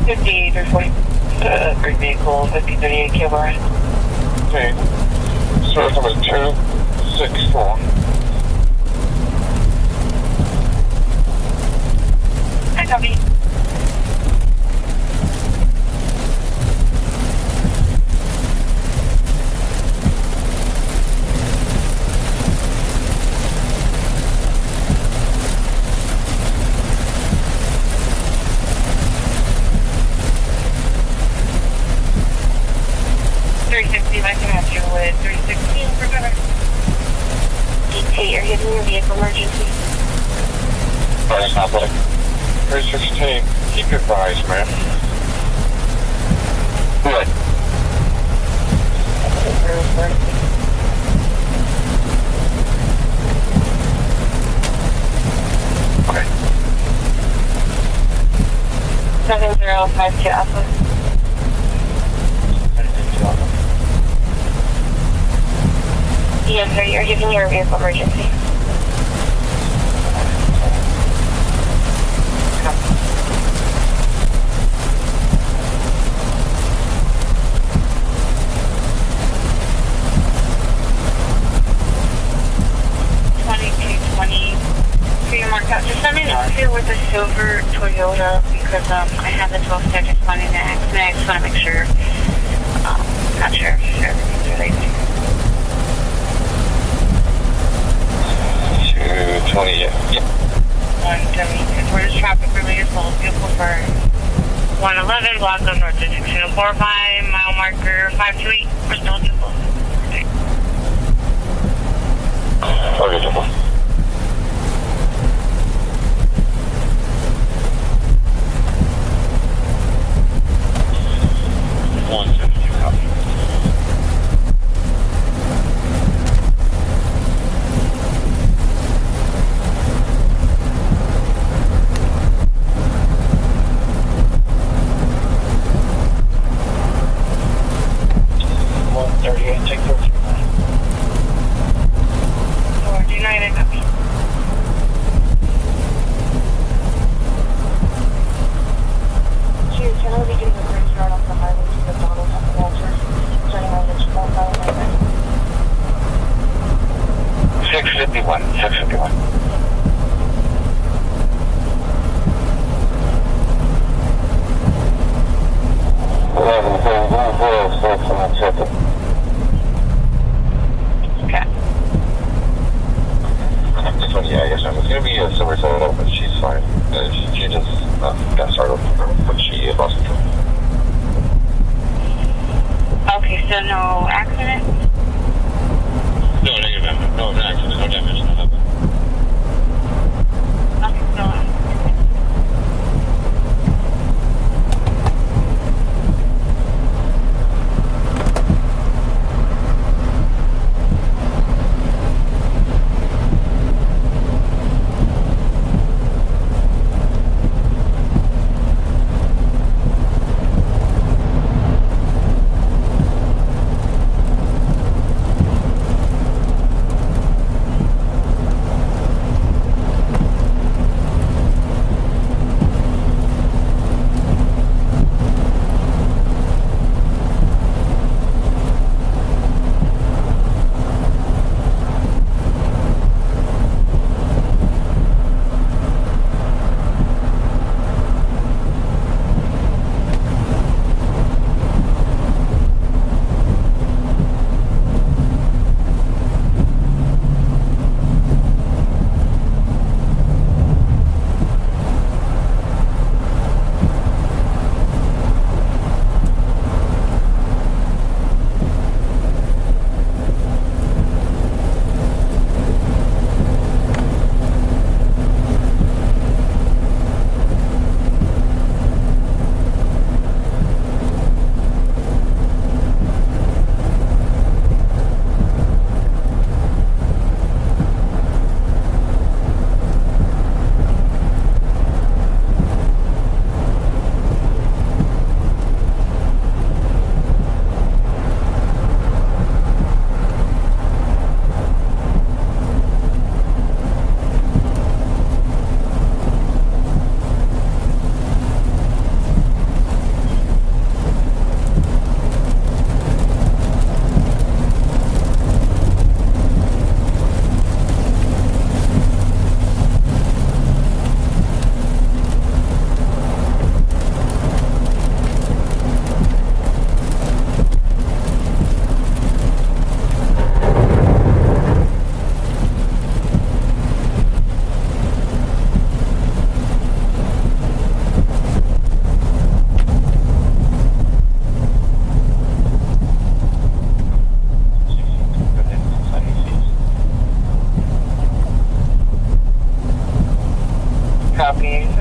58 or 40. Great vehicle, 5038 Kilbar. Okay. Service number 264. I copy. I can have you with 316 for cover. 8, you're hitting your vehicle emergency. Sorry, it's not better. 316. Keep your advised, man. Good. Okay. 7052 Alpha. Yes, sir, you're giving your vehicle emergency. Just let me know if you're with a silver Toyota because I have the 12 step responding to accident. I just want to make sure. Not sure if everything's related. 220, yeah. 170. Where is traffic related? Full vehicle for 111 block of North District 245 mile marker 528. We're still vehicle. Okay, Jumbo.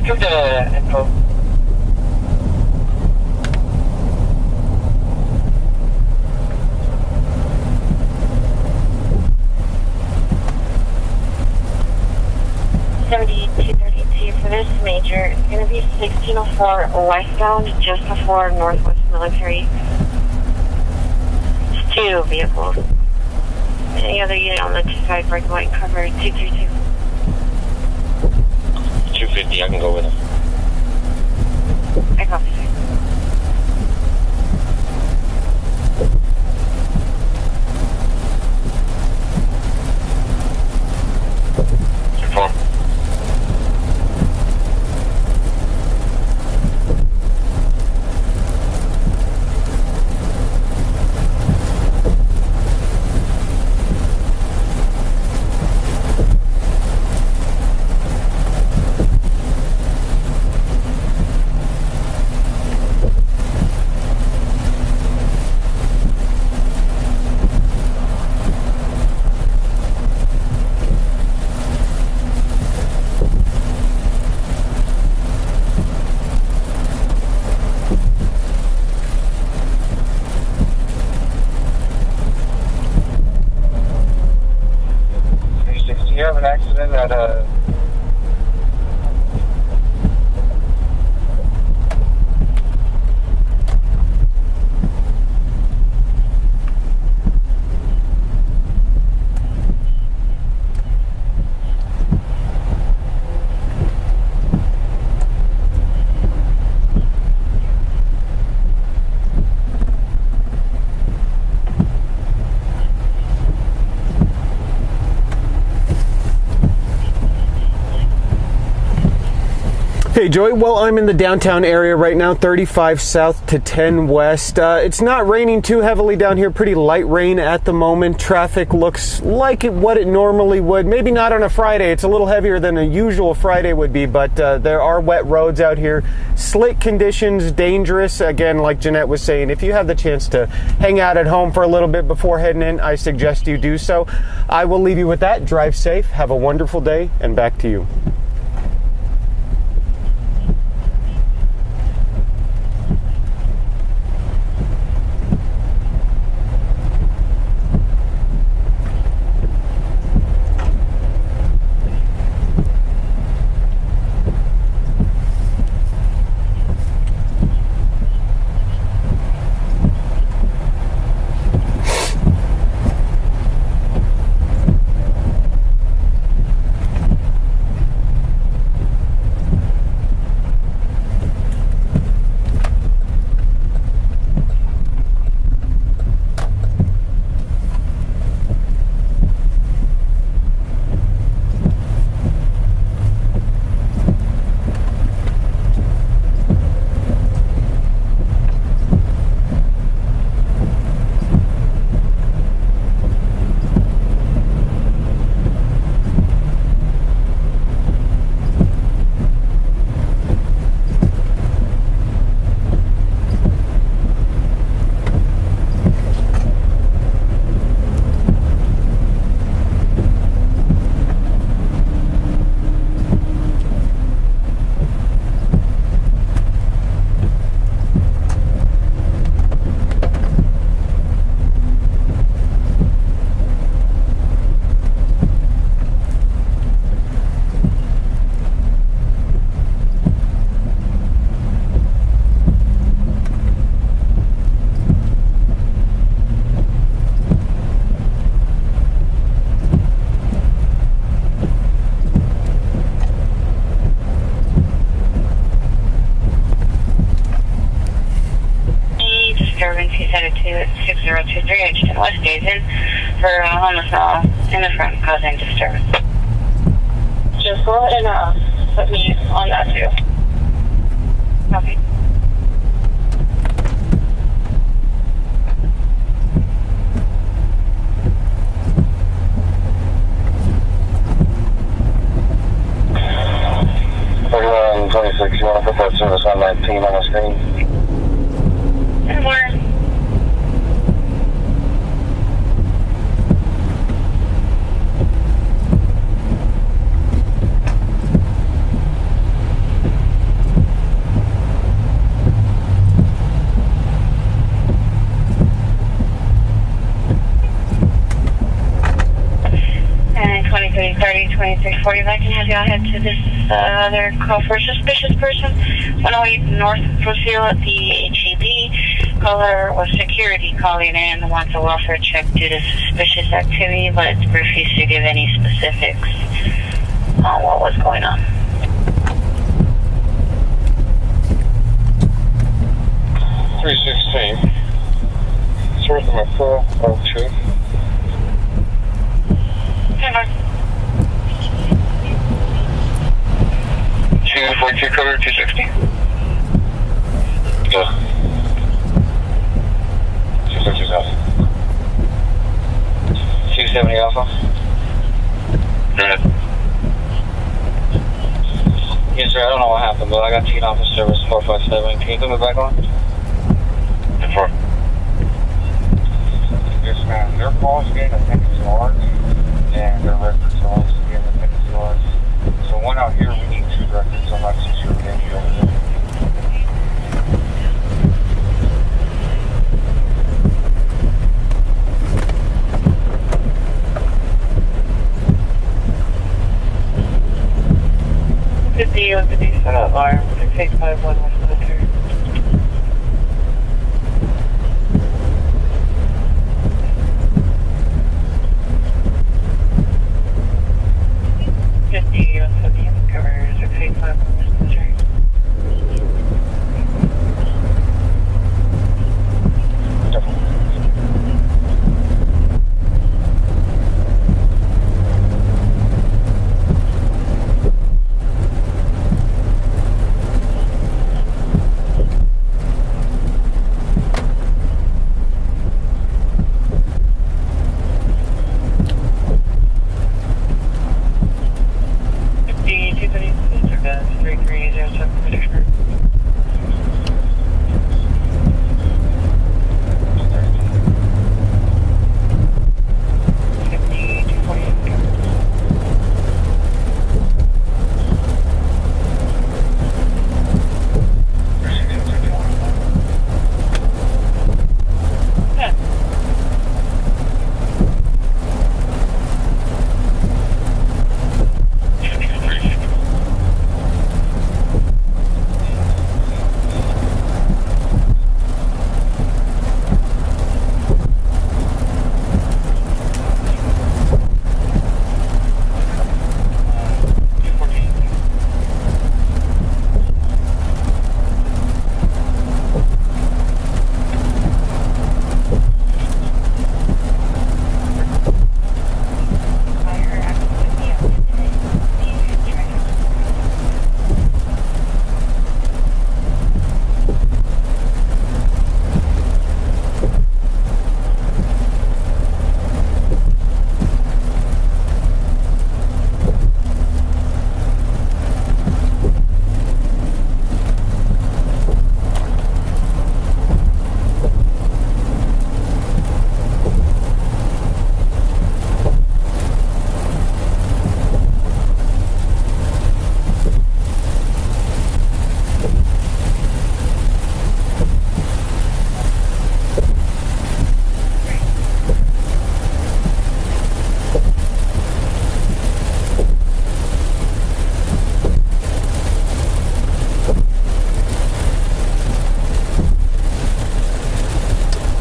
Took the info. For this major, it's going to be 1604 westbound just before Northwest Military. It's 2 vehicles. Any other unit on the 25 break light cover 232. 250, I can go with him. I copy, sir. Inform. You have an accident at a... Hey Joey, well I'm in the downtown area right now, 35 south to 10 west. It's not raining too heavily down here, pretty light rain at the moment. Traffic looks like what it normally would. Maybe not on a Friday, it's a little heavier than a usual Friday would be, but there are wet roads out here. Slick conditions, dangerous. Again, like Jeanette was saying, if you have the chance to hang out at home for a little bit before heading in, I suggest you do so. I will leave you with that. Drive safe, have a wonderful day, and back to you. He's headed to 6023 Edgerton West stays in for a homeless male in the front causing disturbance. Just go ahead and put me on that too. Copy. Regular 26, you want to put that service on 19 on the screen? And we're... 32340, if I can have y'all head to this other call for a suspicious person. 108 North Procedure at the HEB. Caller was security calling in, wants a welfare check due to suspicious activity, but refused to give any specifics on what was going on. 316. Source of my 402. 242 cover 260. Yeah. 260 Alpha. 270 Alpha. Go ahead. Yes, sir. I don't know what happened, but I got teed off of service 457. Can you put me back on? 4. Yes, ma'am. Their calls getting attendance large, and their records are also getting attendance large. So one out here, we need 2 records. I'm not too sure we can be over there. Good deal, good deal. Set up alarm 6851 West Military. Good deal, cover 6851 West Military.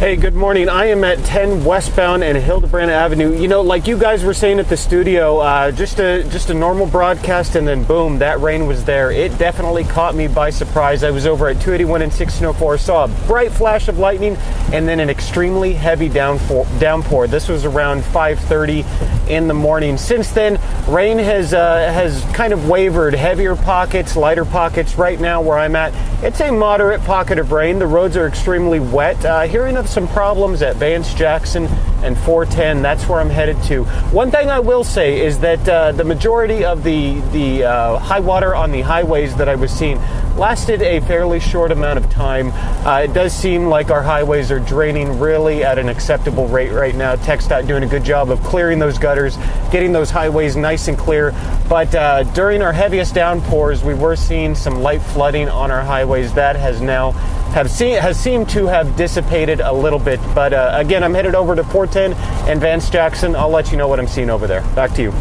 Hey, good morning. I am at 10 westbound and Hildebrand Avenue. You know, like you guys were saying at the studio, just a normal broadcast, and then boom, that rain was there. It definitely caught me by surprise. I was over at 281 and 1604, saw a bright flash of lightning, and then an extremely heavy downpour. This was around 5:30 in the morning. Since then, rain has kind of wavered. Heavier pockets, lighter pockets. Right now, where I'm at, it's a moderate pocket of rain. The roads are extremely wet. Hearing of some problems at Vance Jackson and 410. That's where I'm headed to. One thing I will say is that the majority of the high water on the highways that I was seeing lasted a fairly short amount of time. It does seem like our highways are draining really at an acceptable rate right now. TxDOT doing a good job of clearing those gutters, getting those highways nice and clear. But during our heaviest downpours, we were seeing some light flooding on our highways. That has now has seemed to have dissipated a little bit. But again, I'm headed over to 410 and Vance Jackson. I'll let you know what I'm seeing over there. Back to you.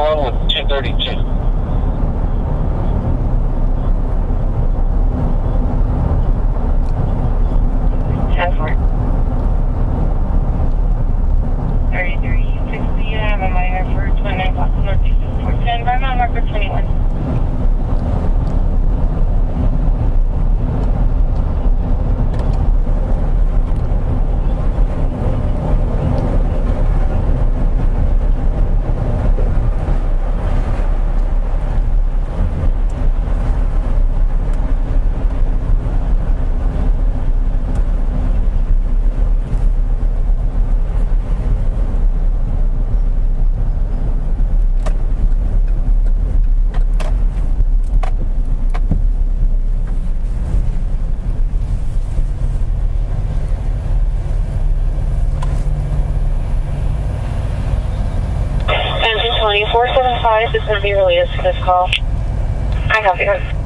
1 with 232. Transport. 3360, I have a minor for 29 blocks northeast of 410, by mile marker 21. Engine 2475 is going to be related to this call. I have you.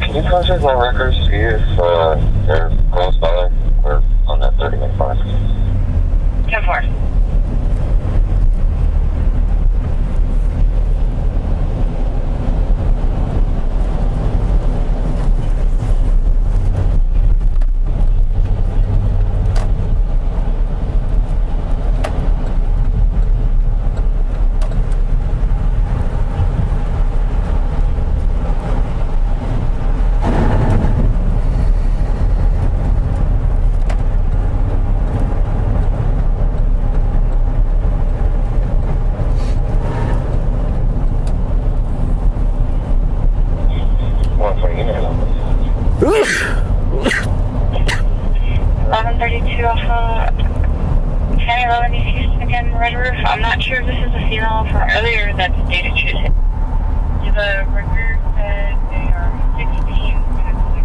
Can you contact my records, see if they're close by or on that 30-minute mark? 10-4. Oof. 1132 Alpha, 1011 Houston again, Red Roof. I'm not sure if this is a female from earlier that's data choosing. The record said they are 16 minutes away.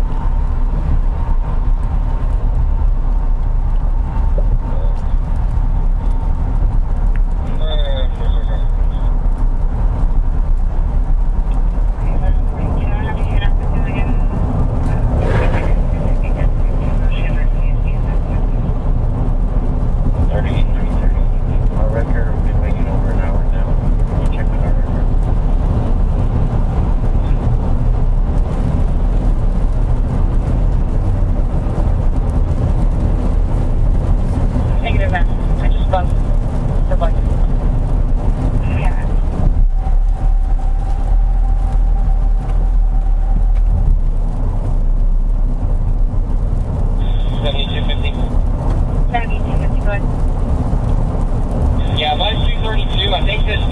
Yeah, mine's 232. I think this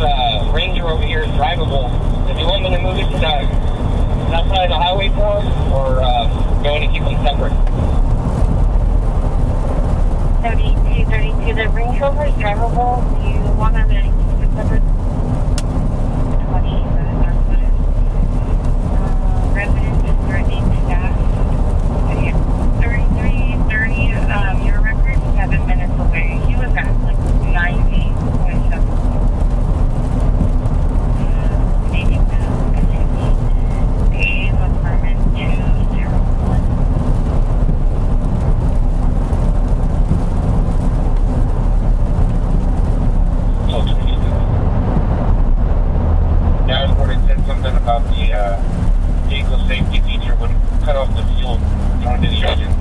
Ranger over here is drivable. If you want me to move it to the south side of the highway for him, or going to keep them separate? 32, the Range Rover is drivable. Do you want to keep it separate? 20, residents is threatening staff. 3330, your record 7 minutes away. He was at like 90.7. Maybe Dave apartment 201. Dashboard, it said something about the vehicle safety feature would cut off the fuel going to the engine.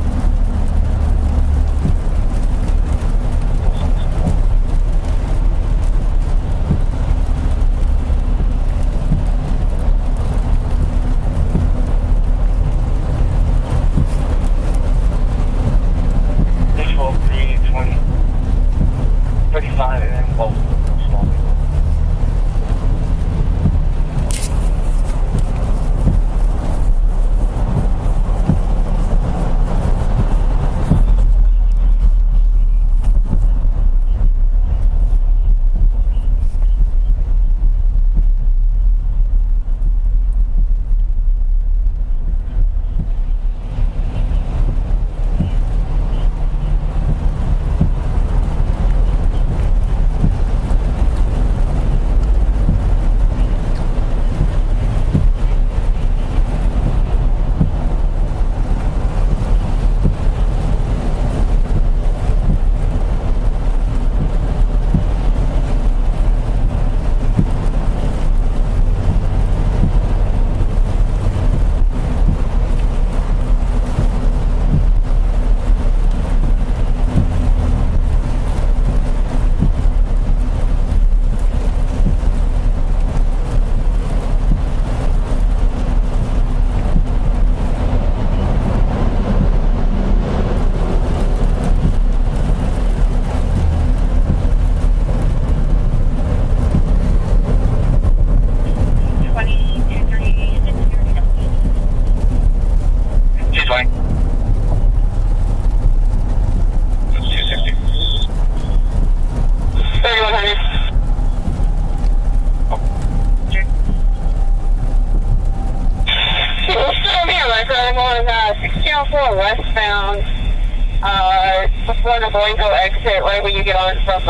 We're on the Boingo exit right when you get on from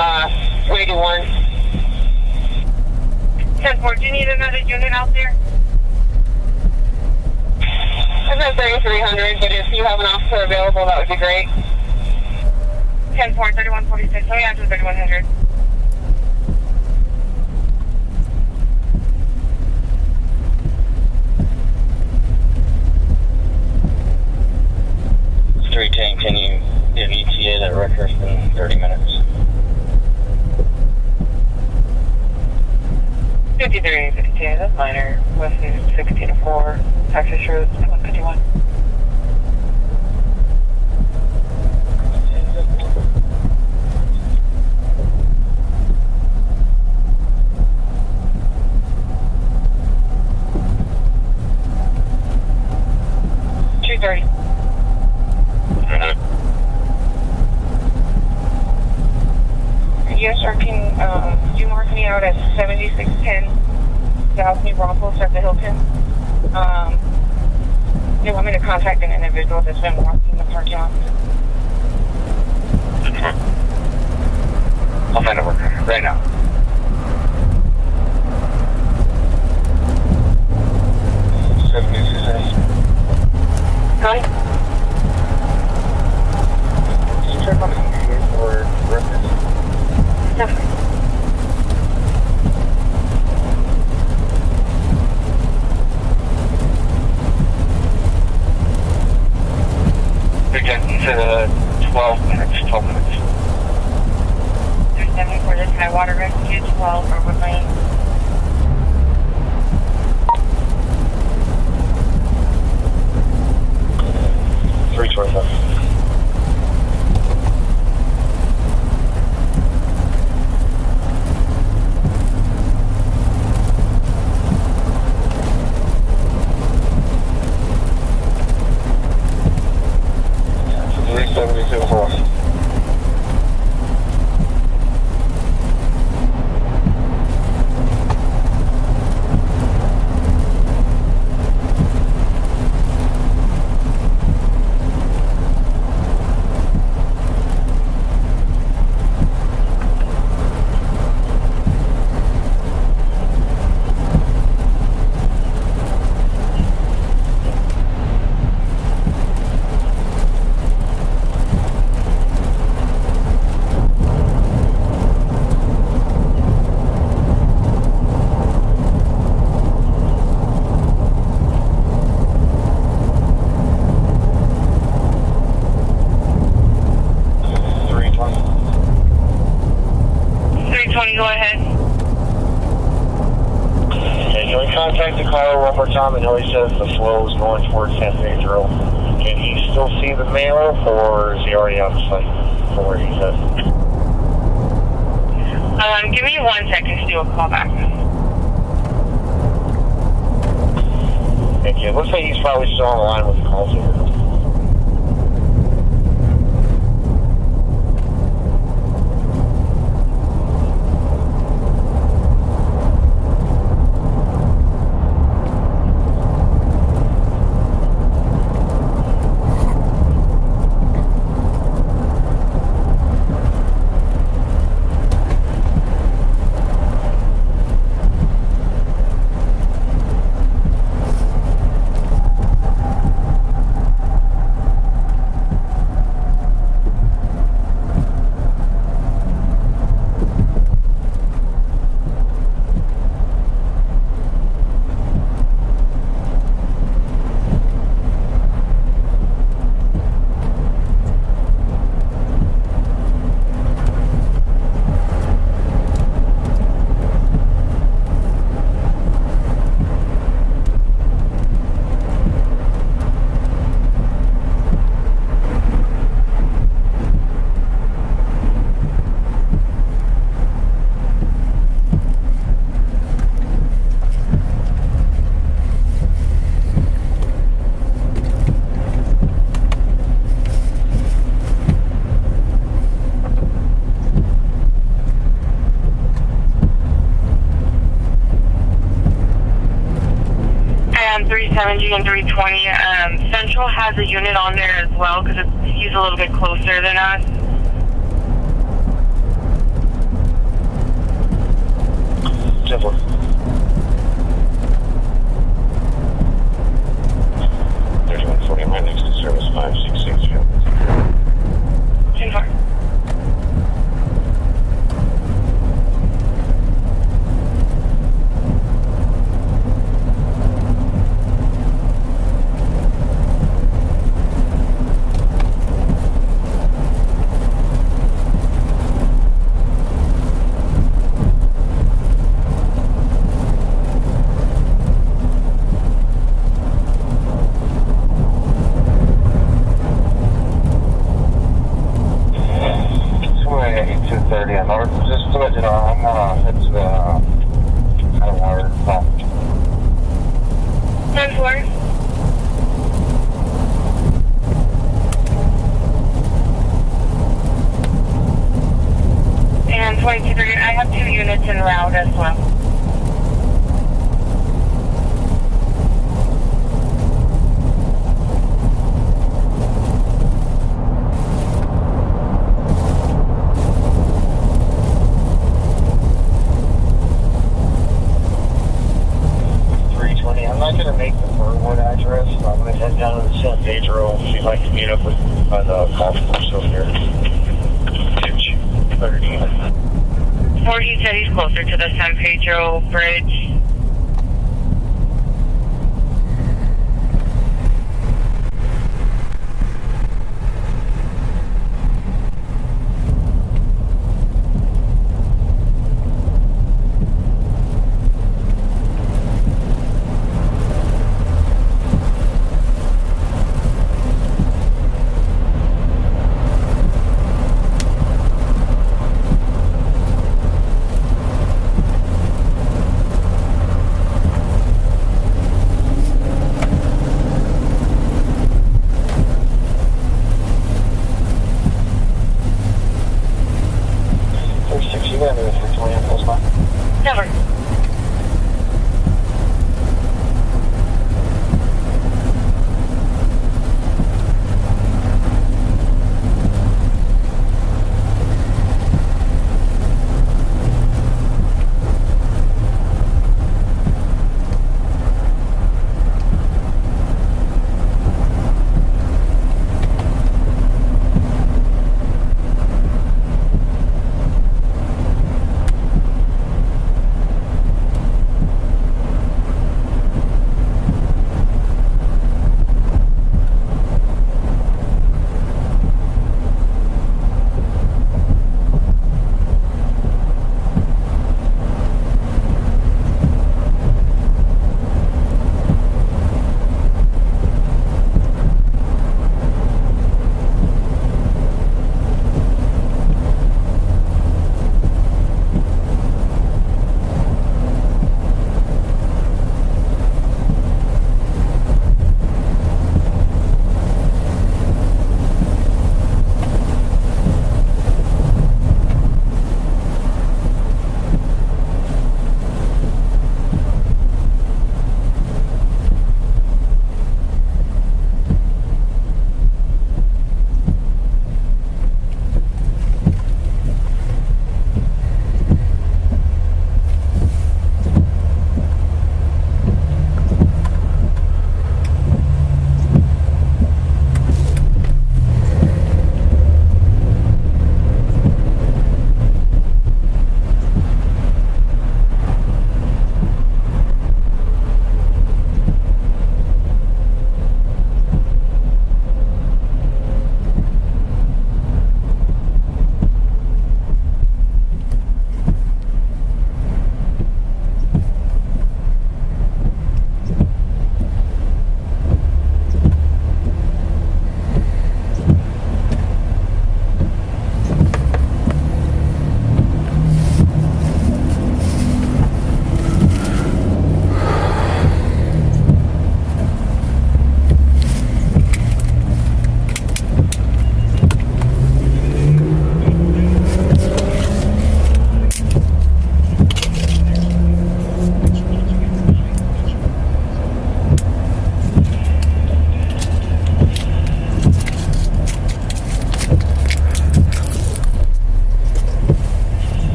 281. 10-4, do you need another unit out there? I've got 3300, but if you have an officer available, that would be great. 10-4, 3146. Let me answer 3100. Can you get an ETA that records in 30 minutes? 53, that's minor. West 16-4, Texas Road, 151. Yes, sir. Can you mark me out at 7610 South New Braunfels at the Hilton? They want me to contact an individual that's been walking in the parking lot. I'll find a worker right now. Hi. Can you check on the computer for reference? Definitely. They're getting to 12 minutes. 12 minutes. 374, this high water rescue, 12 Urban Lane. Go ahead. Okay, can we contact the caller one more time? I know he says the flow is going towards San Pedro. Can he still see the male, or is he already on site for where he's at? Give me 1 second to do a call back. Thank you. It looks like he's probably still on the line with the call center. And 370 and 320. Central has a unit on there as well because he's a little bit closer than us. 2:30 on north. Just to let you know, I'm gonna head to the Water. 10-4. And 22-3, I have 2 units en route as well. I'm not going to make the Fernwood address. I'm going to head down to the San Pedro, see if I can meet up with by the golf course over here. 30. Or he said he's closer to the San Pedro Bridge. Never.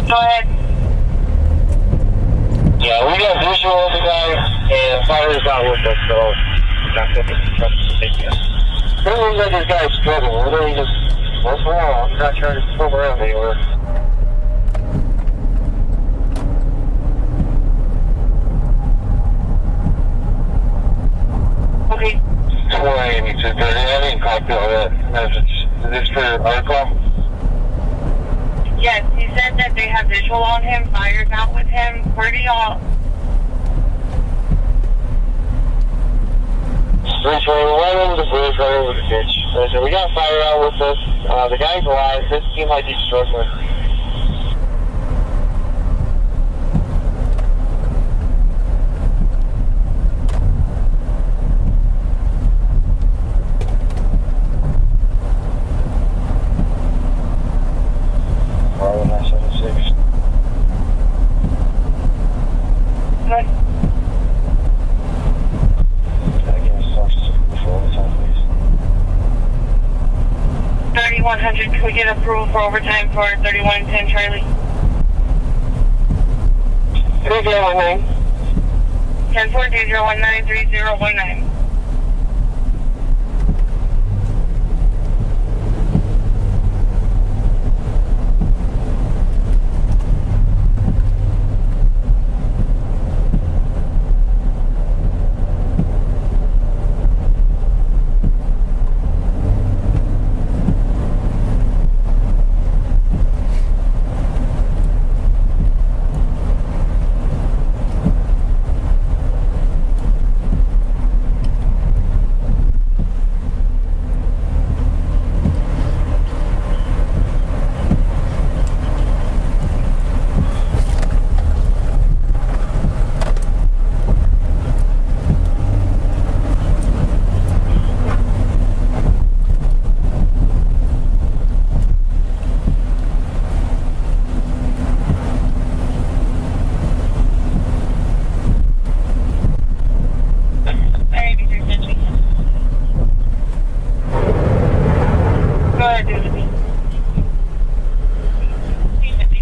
Go ahead. Yeah, we got visual of the guy, and fire's not with us, so not going to take you. It looks like this guy's struggling. Literally just, what's wrong? I'm not trying to come around anywhere. copy all that message. Is this for our call? Yes, he said that they have visual on him, fire's out with him. Where do y'all... 321 over the bridge, right over the ditch. So we got fire out with us. The guy's alive. Doesn't seem like he's struggling. Bravo 976. Good. Again, sources for overtime, please. 3100, can we get approval for overtime for 3110 Charlie? 3019. 10-4-3019-3019.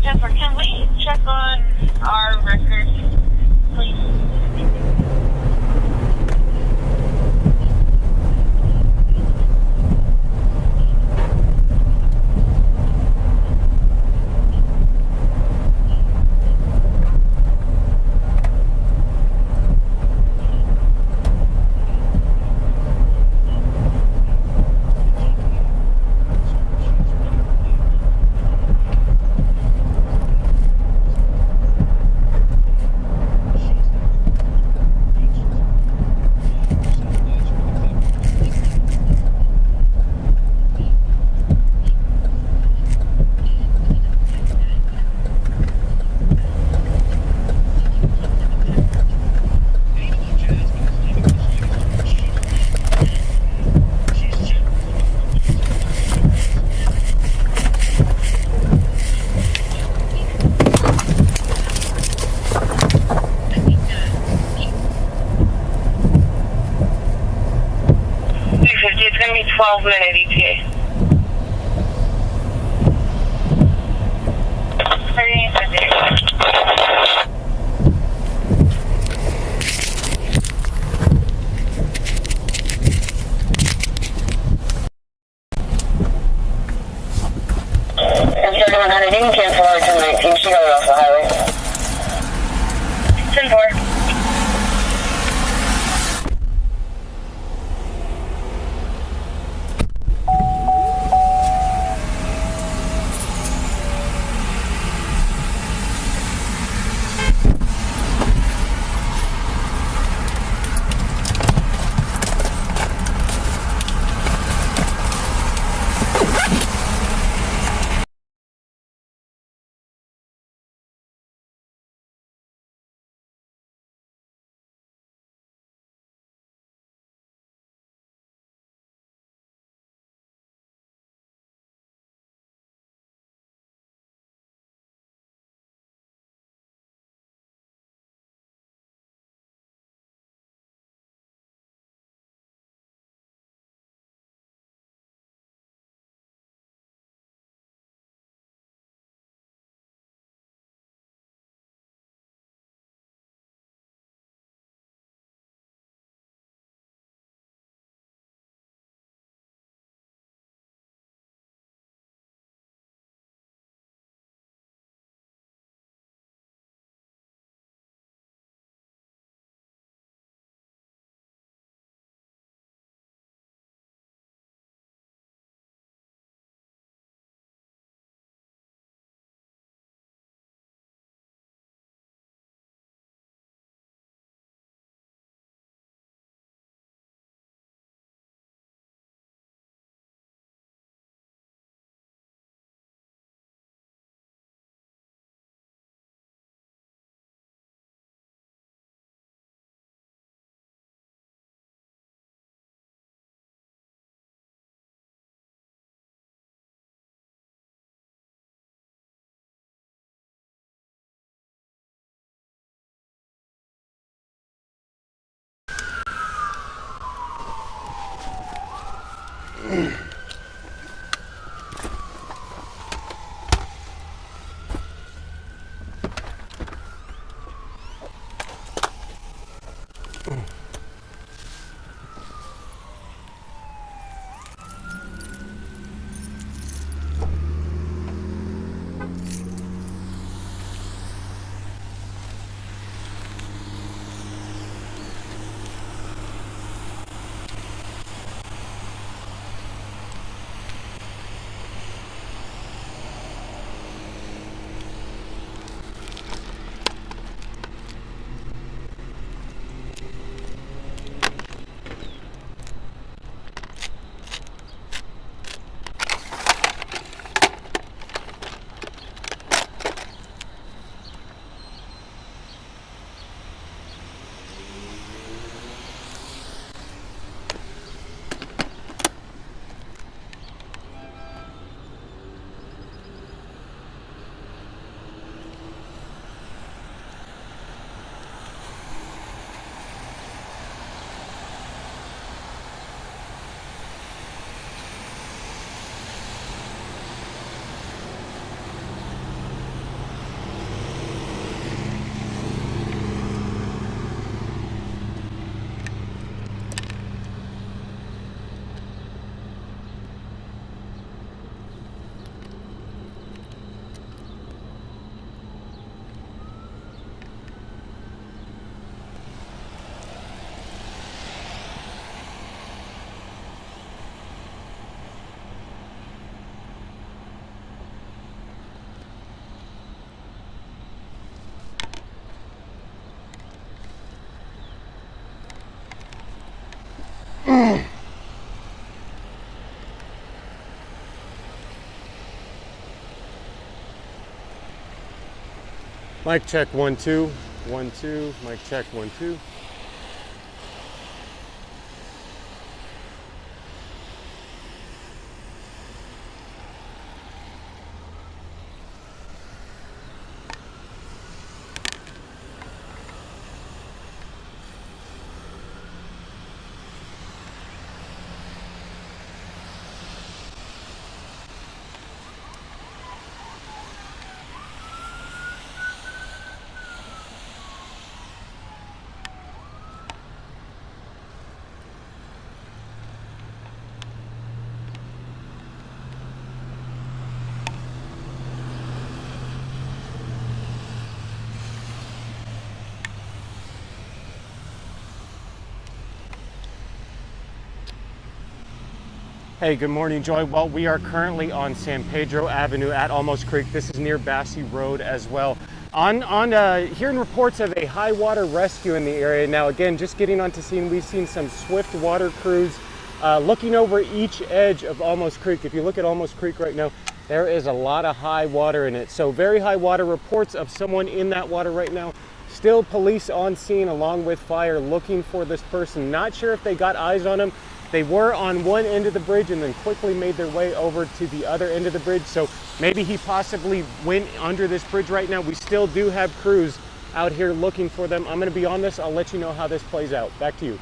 Jennifer, can we check on our records, please? It's going to be 12-minute ETA. 38 3100, you can cancel our 1019. She got it off the highway. 10-4. Mic check 1 2 1 2. Mic check 1 2. Hey, good morning, Joy. Well, we are currently on San Pedro Avenue at Almost Creek. This is near Basse Road as well. Hearing reports of a high water rescue in the area. Now, again, just getting onto scene, we've seen some swift water crews looking over each edge of Almost Creek. If you look at Almost Creek right now, there is a lot of high water in it. So very high water, reports of someone in that water right now. Still police on scene along with fire looking for this person. Not sure if they got eyes on him. They were on one end of the bridge and then quickly made their way over to the other end of the bridge. So maybe he possibly went under this bridge right now. We still do have crews out here looking for them. I'm going to be on this. I'll let you know how this plays out. Back to you.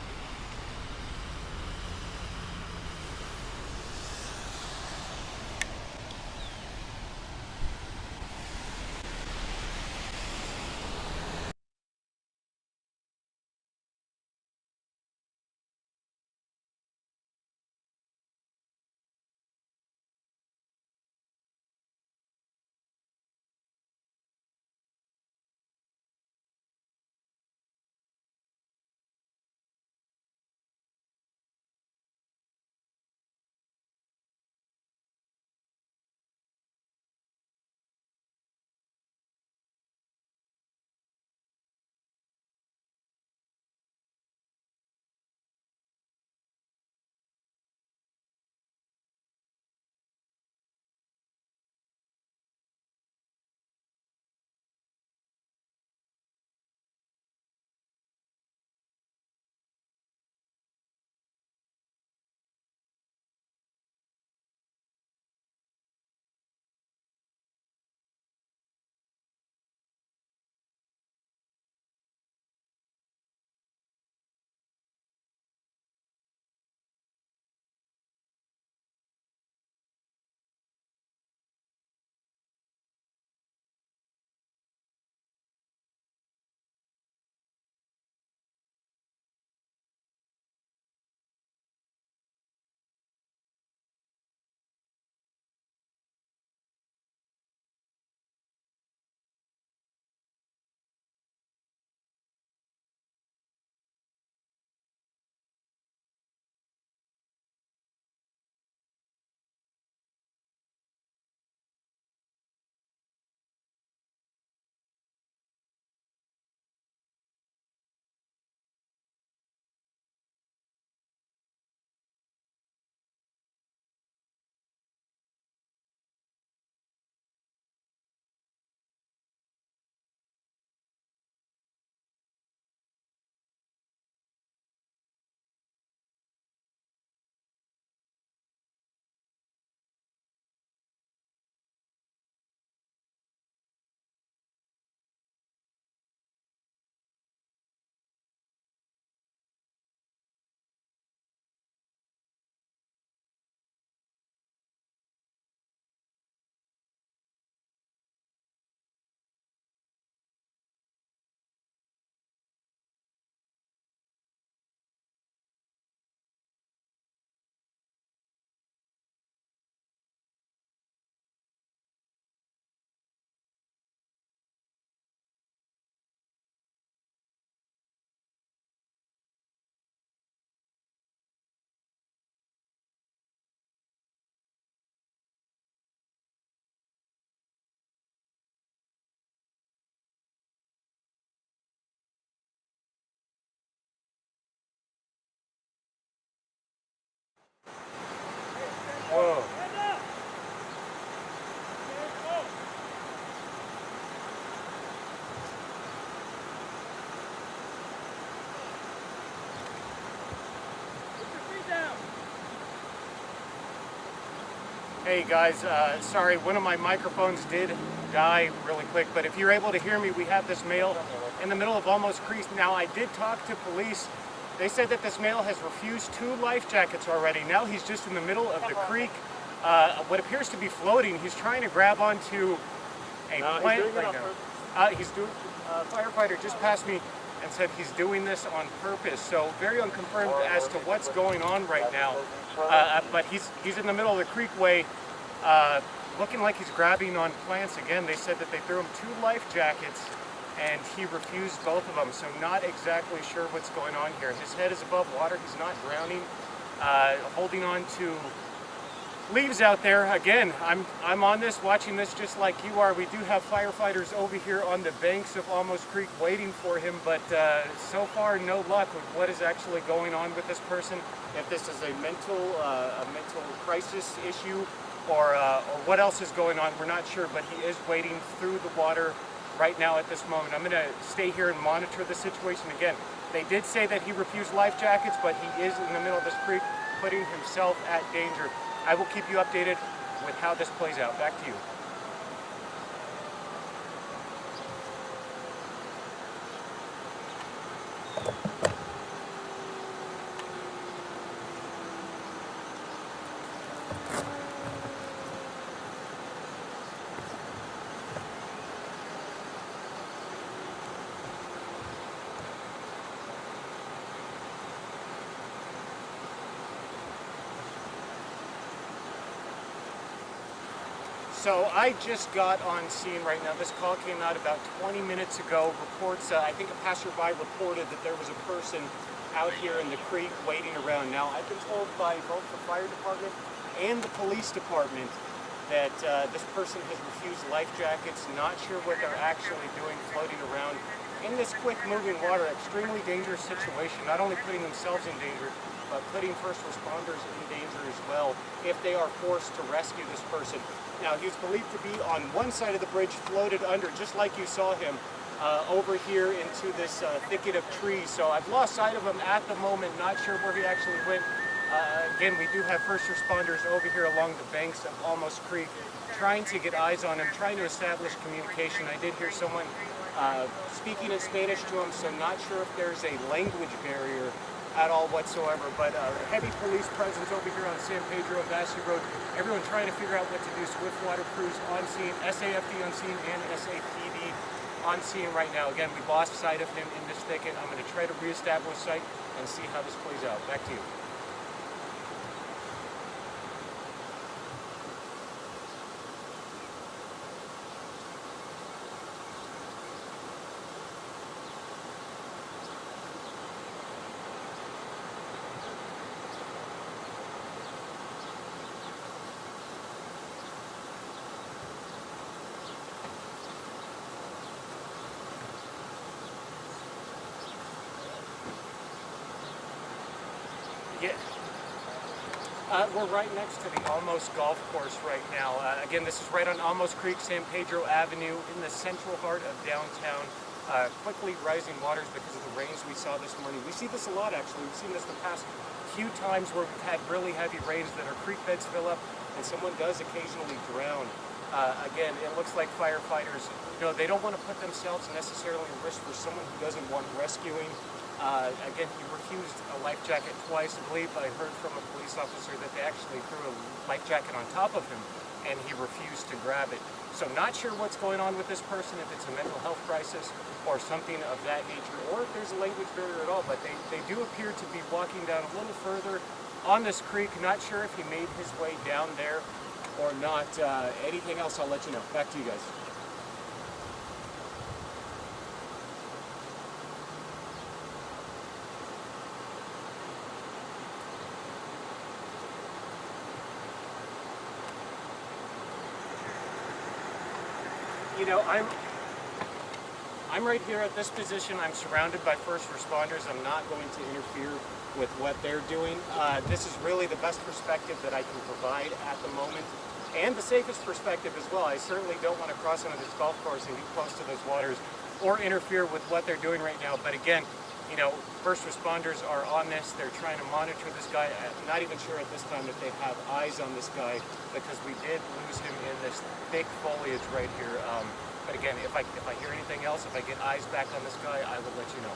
Hey guys, sorry, one of my microphones did die really quick, but if you're able to hear me, we have this male in the middle of Almost Creek. Now, I did talk to police. They said that this male has refused 2 life jackets already. Now he's just in the middle of the creek, what appears to be floating. He's trying to grab onto a plant right now. He's doing, firefighter just passed me and said he's doing this on purpose. So very unconfirmed as to what's going on right now. But he's in the middle of the creekway, looking like he's grabbing on plants again. They said that they threw him 2 life jackets and he refused both of them. So not exactly sure what's going on here. His head is above water. He's not drowning. Holding on to leaves out there. Again, I'm on this, watching this just like you are. We do have firefighters over here on the banks of Almost Creek waiting for him, but so far no luck with what is actually going on with this person. If this is a mental crisis issue or what else is going on, we're not sure, but he is wading through the water right now at this moment. I'm going to stay here and monitor the situation. Again, they did say that he refused life jackets, but he is in the middle of this creek, putting himself at danger. I will keep you updated with how this plays out. Back to you. So I just got on scene right now. This call came out about 20 minutes ago. Reports, I think a passerby reported that there was a person out here in the creek waiting around. Now, I've been told by both the fire department and the police department that this person has refused life jackets. Not sure what they're actually doing floating around in this quick-moving water. Extremely dangerous situation, not only putting themselves in danger, but putting first responders in danger as well if they are forced to rescue this person. Now, he's believed to be on one side of the bridge, floated under, just like you saw him, over here into this thicket of trees. So I've lost sight of him at the moment, not sure where he actually went. Again, we do have first responders over here along the banks of Almost Creek, trying to get eyes on him, trying to establish communication. I did hear someone speaking in Spanish to him, so not sure if there's a language barrier at all whatsoever, but heavy police presence over here on San Pedro and Vassy Road. Everyone trying to figure out what to do. Swift water crews on scene, SAFD on scene, and SAPD on scene right now. Again, we lost sight of him in this thicket. I'm going to try to reestablish sight and see how this plays out. Back to you. Yeah. We're right next to the Almost Golf Course right now. Again, this is right on Almost Creek, San Pedro Avenue, in the central heart of downtown. Quickly rising waters because of the rains we saw this morning. We see this a lot, actually. We've seen this the past few times where we've had really heavy rains that our creek beds fill up and someone does occasionally drown. Again, it looks like firefighters, they don't want to put themselves necessarily at risk for someone who doesn't want rescuing. Again, he refused a life jacket twice. I believe I heard from a police officer that they actually threw a life jacket on top of him and he refused to grab it. So not sure what's going on with this person, if it's a mental health crisis or something of that nature, or if there's a language barrier at all, but they do appear to be walking down a little further on this creek. Not sure if he made his way down there or not. Anything else, I'll let you know. Back to you guys. I'm right here at this position. I'm surrounded by first responders. I'm not going to interfere with what they're doing. This is really the best perspective that I can provide at the moment, and the safest perspective as well. I certainly don't want to cross onto this golf course and get close to those waters or interfere with what they're doing right now. But again, you know, first responders are on this. They're trying to monitor this guy. I'm not even sure at this time if they have eyes on this guy because we did lose him in this thick foliage right here. But again, if I hear anything else, if I get eyes back on this guy, I will let you know.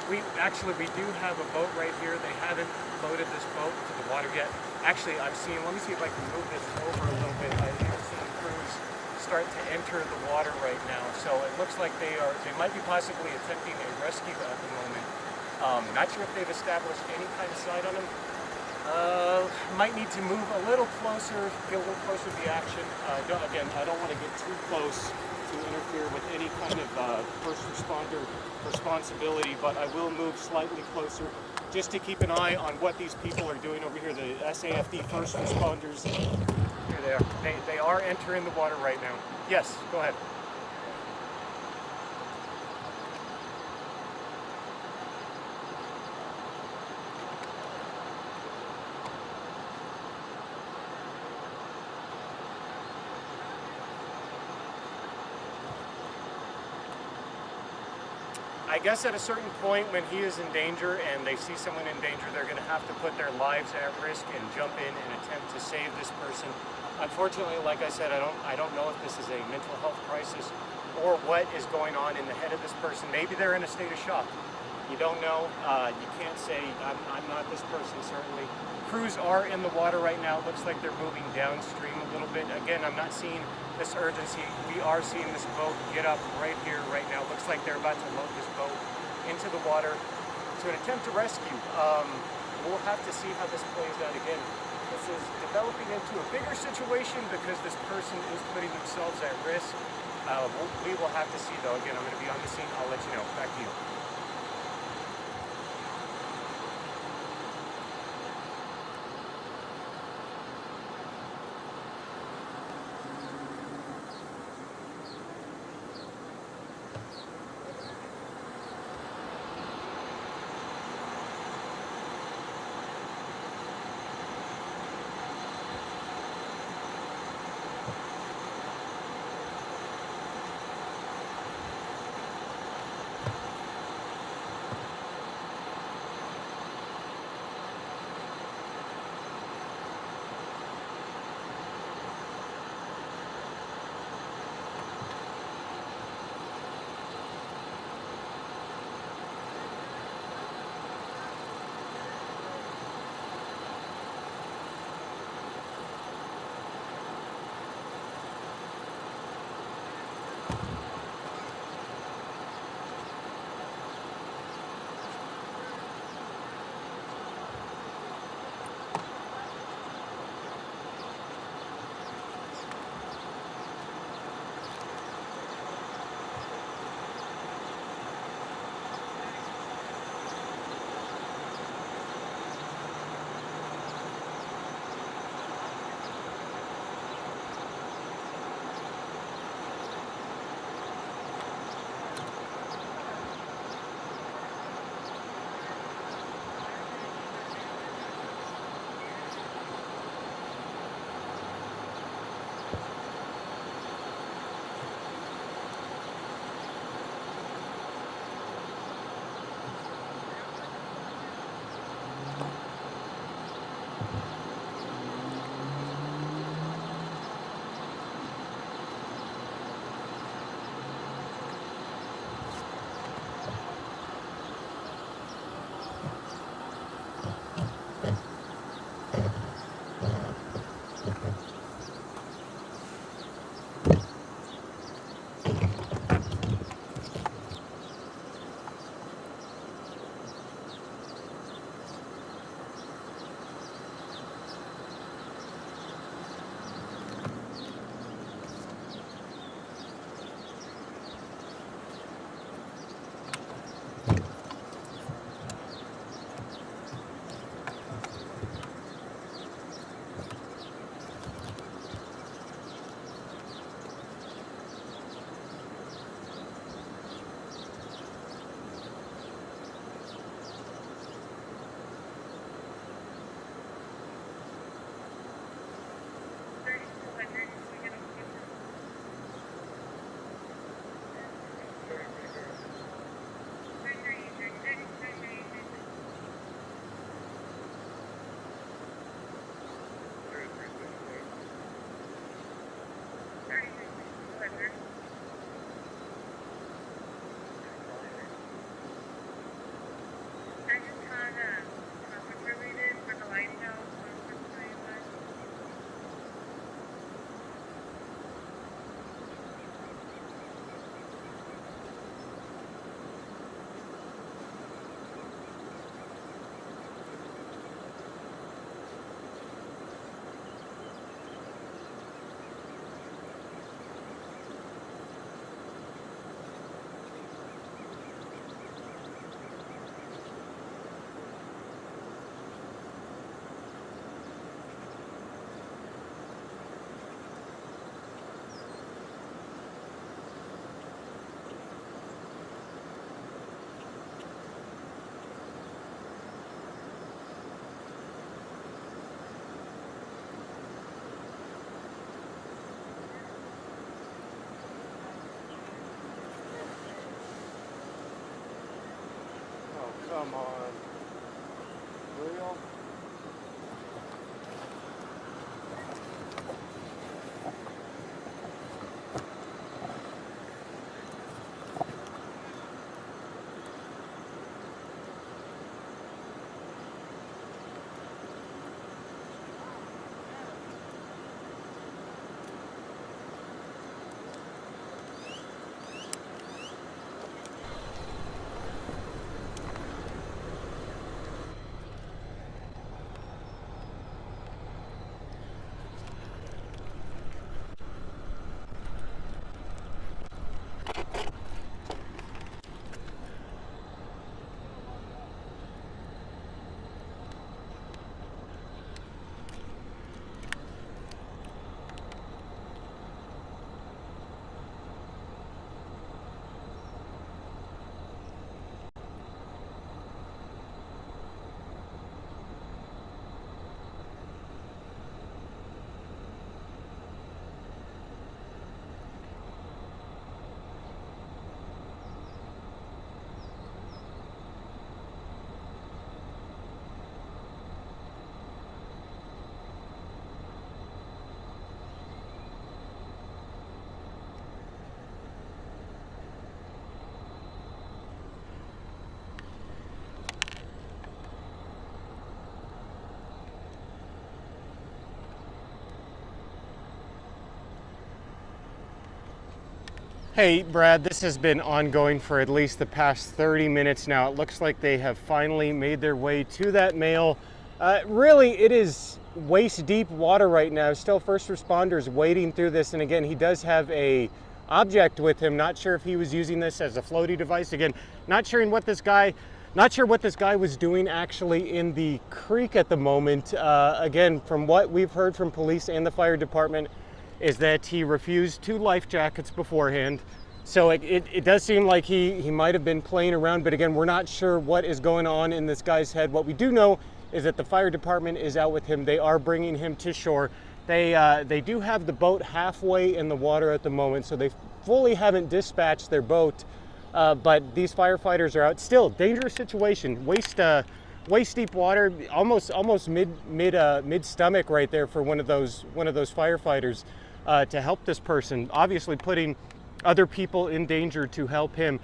We do have a boat right here. They haven't loaded this boat to the water yet. Actually, let me see if I can move this over a little bit. I am seeing crews start to enter the water right now. So it looks like they might be possibly attempting a rescue at the moment. Not sure if they've established any kind of sight on him. Might need to move a little closer, get a little closer to the action. Again, I don't want to get too close to interfere with any kind of first responder responsibility, but I will move slightly closer just to keep an eye on what these people are doing over here, the SAFD first responders. Here they are. They are entering the water right now. Yes, go ahead. I guess at a certain point when he is in danger and they see someone in danger, they're going to have to put their lives at risk and jump in and attempt to save this person. Unfortunately, like I said, I don't know if this is a mental health crisis or what is going on in the head of this person. Maybe they're in a state of shock. You don't know. You can't say, I'm not this person, certainly. Crews are in the water right now. It looks like they're moving downstream a little bit. Again, I'm not seeing this urgency. We are seeing this boat get up right here, right now. It looks like they're about to load this boat into the water to an attempt to rescue. We'll have to see how this plays out again. This is developing into a bigger situation because this person is putting themselves at risk. We will have to see, though. Again, I'm going to be on the scene. I'll let you know. Back to you. Come on. Real? Hey, Brad, this has been ongoing for at least the past 30 minutes now. It looks like they have finally made their way to that male. Really, it is waist deep water right now. Still first responders wading through this. And again, he does have a object with him. Not sure if he was using this as a floaty device. Again, not sure what this guy was doing actually in the creek at the moment. Again, from what we've heard from police and the fire department, is that he refused 2 life jackets beforehand. So it does seem like he might have been playing around, but again, we're not sure what is going on in this guy's head. What we do know is that the fire department is out with him. They are bringing him to shore. They do have the boat halfway in the water at the moment, so they fully haven't dispatched their boat, but these firefighters are out. Still, dangerous situation. Waist deep water, almost mid stomach right there for one of those firefighters. To help this person, obviously putting other people in danger to help him.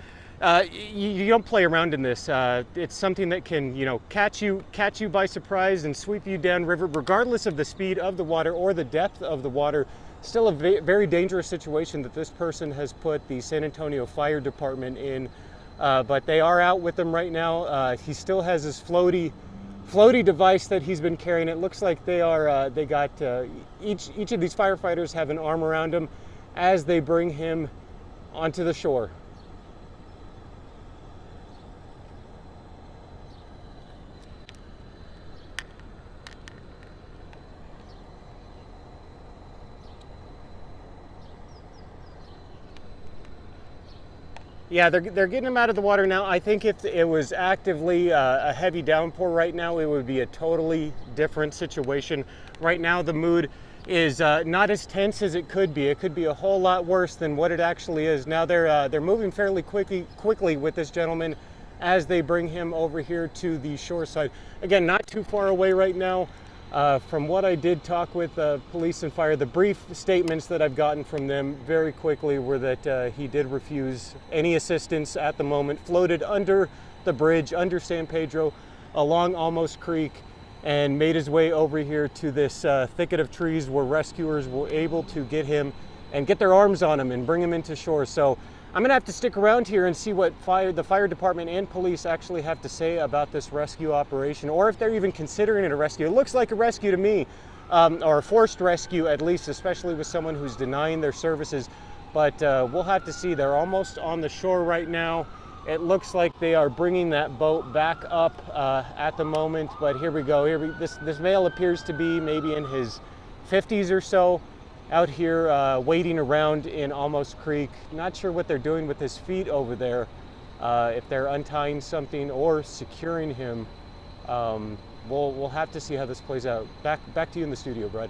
You don't play around in this. It's something that can, catch you by surprise and sweep you downriver, regardless of the speed of the water or the depth of the water. Still a very dangerous situation that this person has put the San Antonio Fire Department in. But they are out with him right now. He still has his floaty device that he's been carrying. It looks like they got each of these firefighters have an arm around him as they bring him onto the shore. Yeah, they're getting him out of the water now. I think if it was actively a heavy downpour right now, it would be a totally different situation. Right now, the mood is not as tense as it could be. It could be a whole lot worse than what it actually is. Now they're moving fairly quickly with this gentleman as they bring him over here to the shore side. Again, not too far away right now. From what I did talk with police and fire, the brief statements that I've gotten from them very quickly were that he did refuse any assistance at the moment, floated under the bridge, under San Pedro, along Alamos Creek, and made his way over here to this thicket of trees where rescuers were able to get him and get their arms on him and bring him into shore. So I'm gonna have to stick around here and see what the fire department and police actually have to say about this rescue operation, or if they're even considering it a rescue. It looks like a rescue to me, or a forced rescue at least, especially with someone who's denying their services. But we'll have to see. They're almost on the shore right now. It looks like they are bringing that boat back up at the moment, but here we go. This male appears to be maybe in his 50s or so, out here wading around in Alamos Creek. Not sure what they're doing with his feet over there, if they're untying something or securing him. We'll have to see how this plays out. Back to you in the studio, Brad.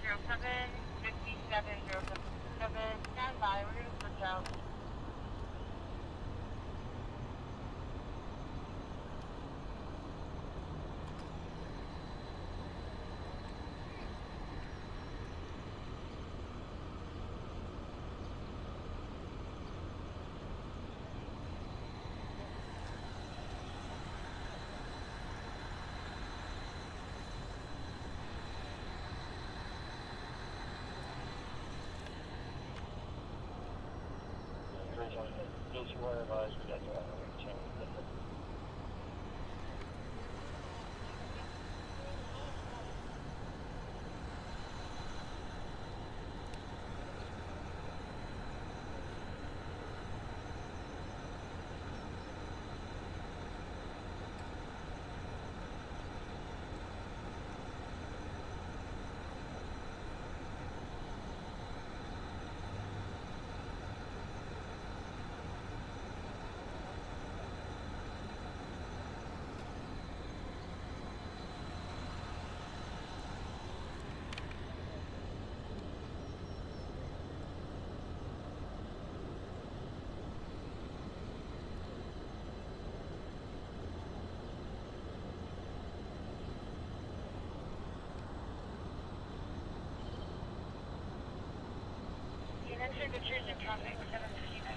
3707, 57077. Stand by. We're going to switch out. Signatures in traffic 759.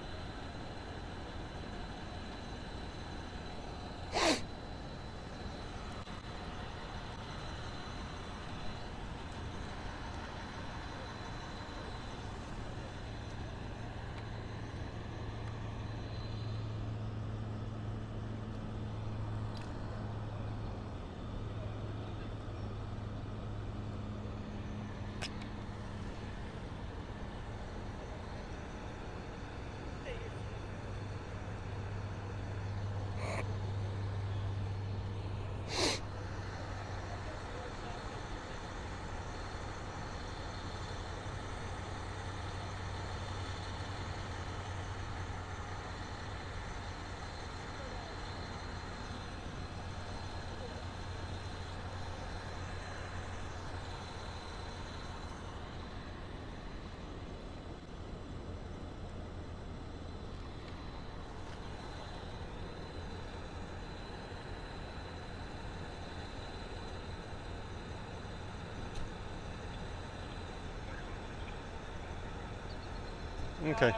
Okay.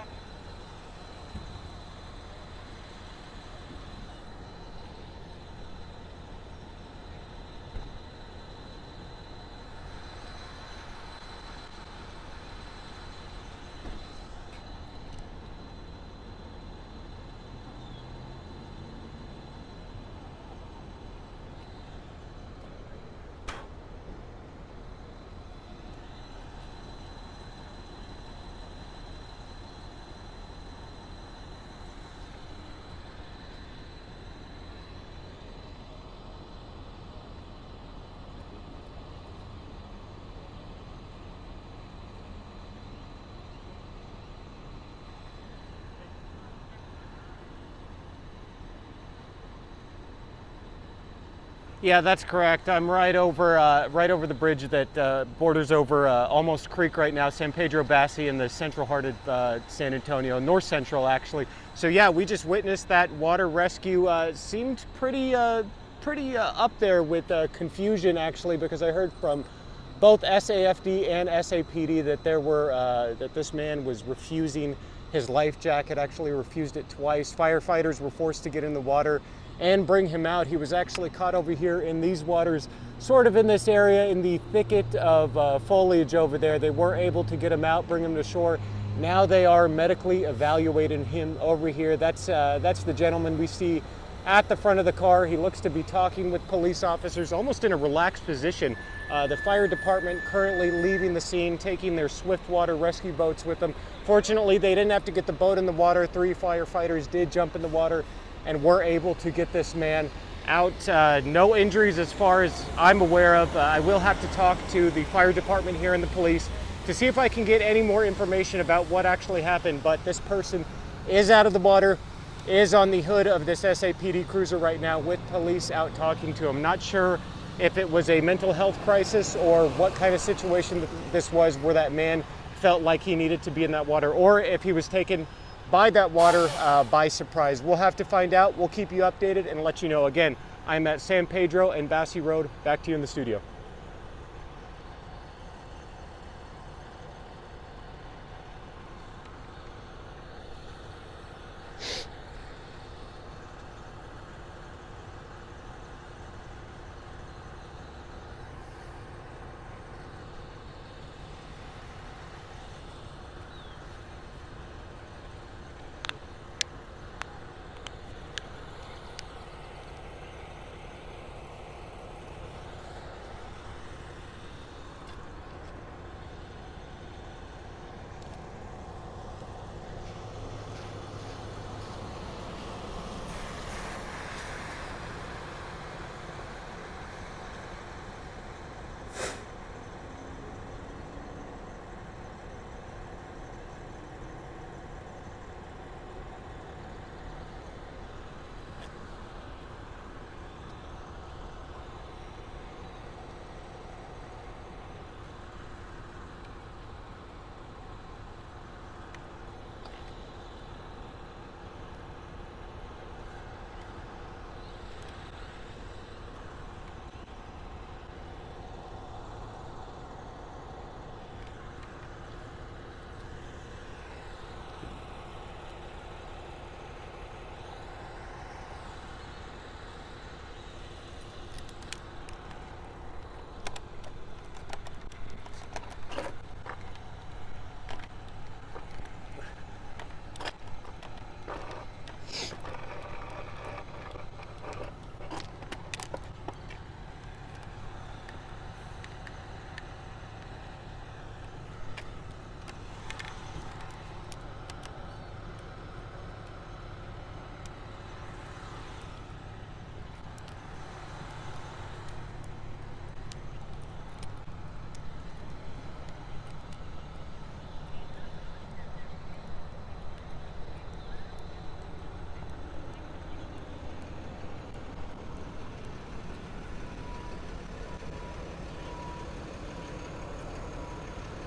Yeah, that's correct. I'm right over the bridge that borders over Almost Creek right now, San Pedro Bassi in the central heart of San Antonio, north central actually. So yeah, we just witnessed that water rescue. Seemed pretty up there with confusion actually, because I heard from both SAFD and SAPD that that this man was refusing his life jacket, actually refused it twice. Firefighters were forced to get in the water and bring him out. He was actually caught over here in these waters, sort of in this area, in the thicket of foliage over there. They were able to get him out, bring him to shore. Now they are medically evaluating him over here. That's the gentleman we see at the front of the car. He looks to be talking with police officers, almost in a relaxed position. The fire department currently leaving the scene, taking their swift water rescue boats with them. Fortunately, they didn't have to get the boat in the water. 3 firefighters did jump in the water and were able to get this man out. No injuries as far as I'm aware of. I will have to talk to the fire department here and the police to see if I can get any more information about what actually happened. But this person is out of the water, is on the hood of this SAPD cruiser right now with police out talking to him. Not sure if it was a mental health crisis or what kind of situation this was where that man felt like he needed to be in that water, or if he was taken by that water by surprise. We'll have to find out. We'll keep you updated and let you know. Again, I'm at San Pedro and Basse Road. Back to you in the studio.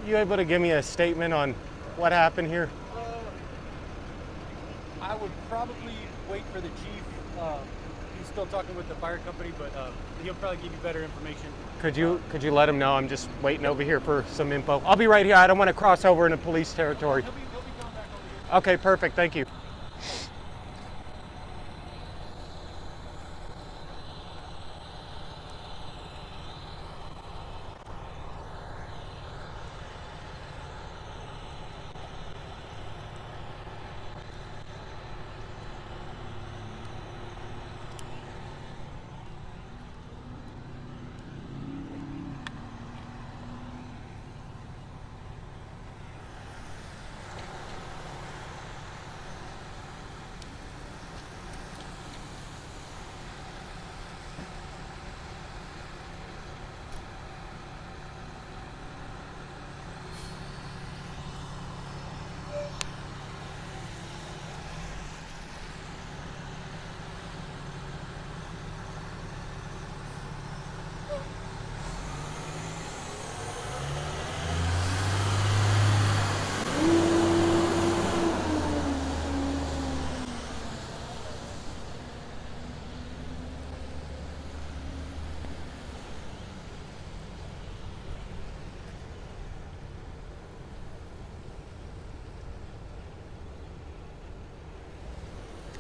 You able to give me a statement on what happened here? I would probably wait for the chief. He's still talking with the fire company, but he'll probably give you better information. Could you let him know I'm just waiting over here for some info? I'll be right here. I don't want to cross over into police territory. He'll be going back over here. Okay, perfect. Thank you.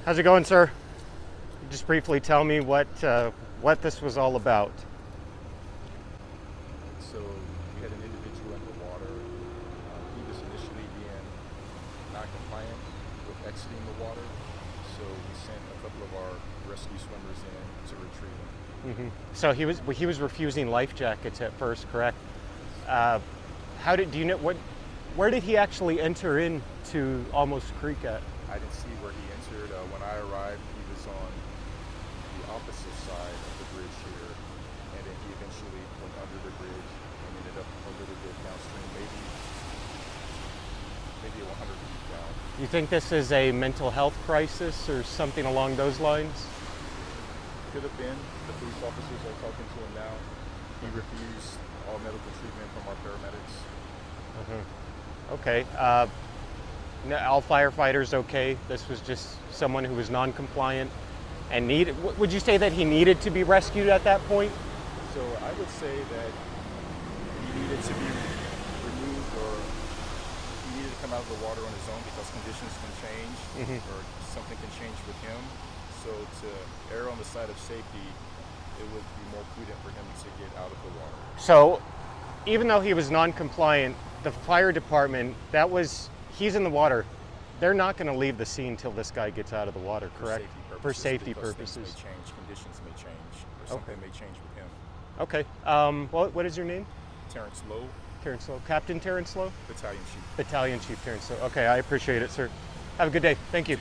How's it going, sir? Just briefly tell me what this was all about. So we had an individual in the water. He was initially being not compliant with exiting the water, so we sent a couple of our rescue swimmers in to retrieve him. So he was refusing life jackets at first, correct? Where did he actually enter into Almost Creek at? I didn't see where he entered. When I arrived, he was on the opposite side of the bridge here, and then he eventually went under the bridge and ended up a little bit downstream, maybe 100 feet down. You think this is a mental health crisis or something along those lines? could have been the police officers are talking to him now. He refused all medical treatment from our paramedics. Okay. No, all firefighters okay? This was just someone who was non-compliant and needed. Would you say that he needed to be rescued at that point? So I would say that he needed to be removed, or he needed to come out of the water on his own because conditions can change or something can change with him. So to err on the side of safety, it would be more prudent for him to get out of the water. So, even though he was non-compliant, the fire department, he's in the water. They're not going to leave the scene till this guy gets out of the water, correct? For safety because purposes. Things may change, conditions may change, or something may change with him. Okay. What is your name? Terrence Lowe, Terrence Lowe. Captain Terrence Lowe? Battalion Chief. Battalion Chief Terrence Lowe. Okay, I appreciate it, sir. Have a good day. Thank you.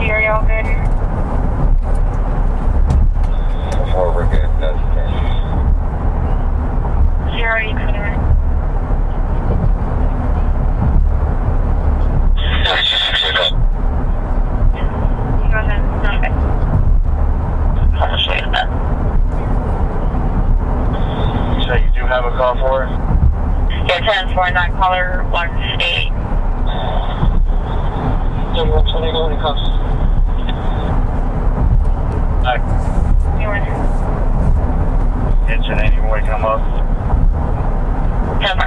Jerry, all good? Before we're good, that's okay. Jerry, clear. Yeah, just cleared up. You go ahead. Okay. I'll just wait a minute. So you do have a call for it? Yeah, 10-4, caller 18. 3120, go ahead, comes. You were Engine anyway, come up. 10-4.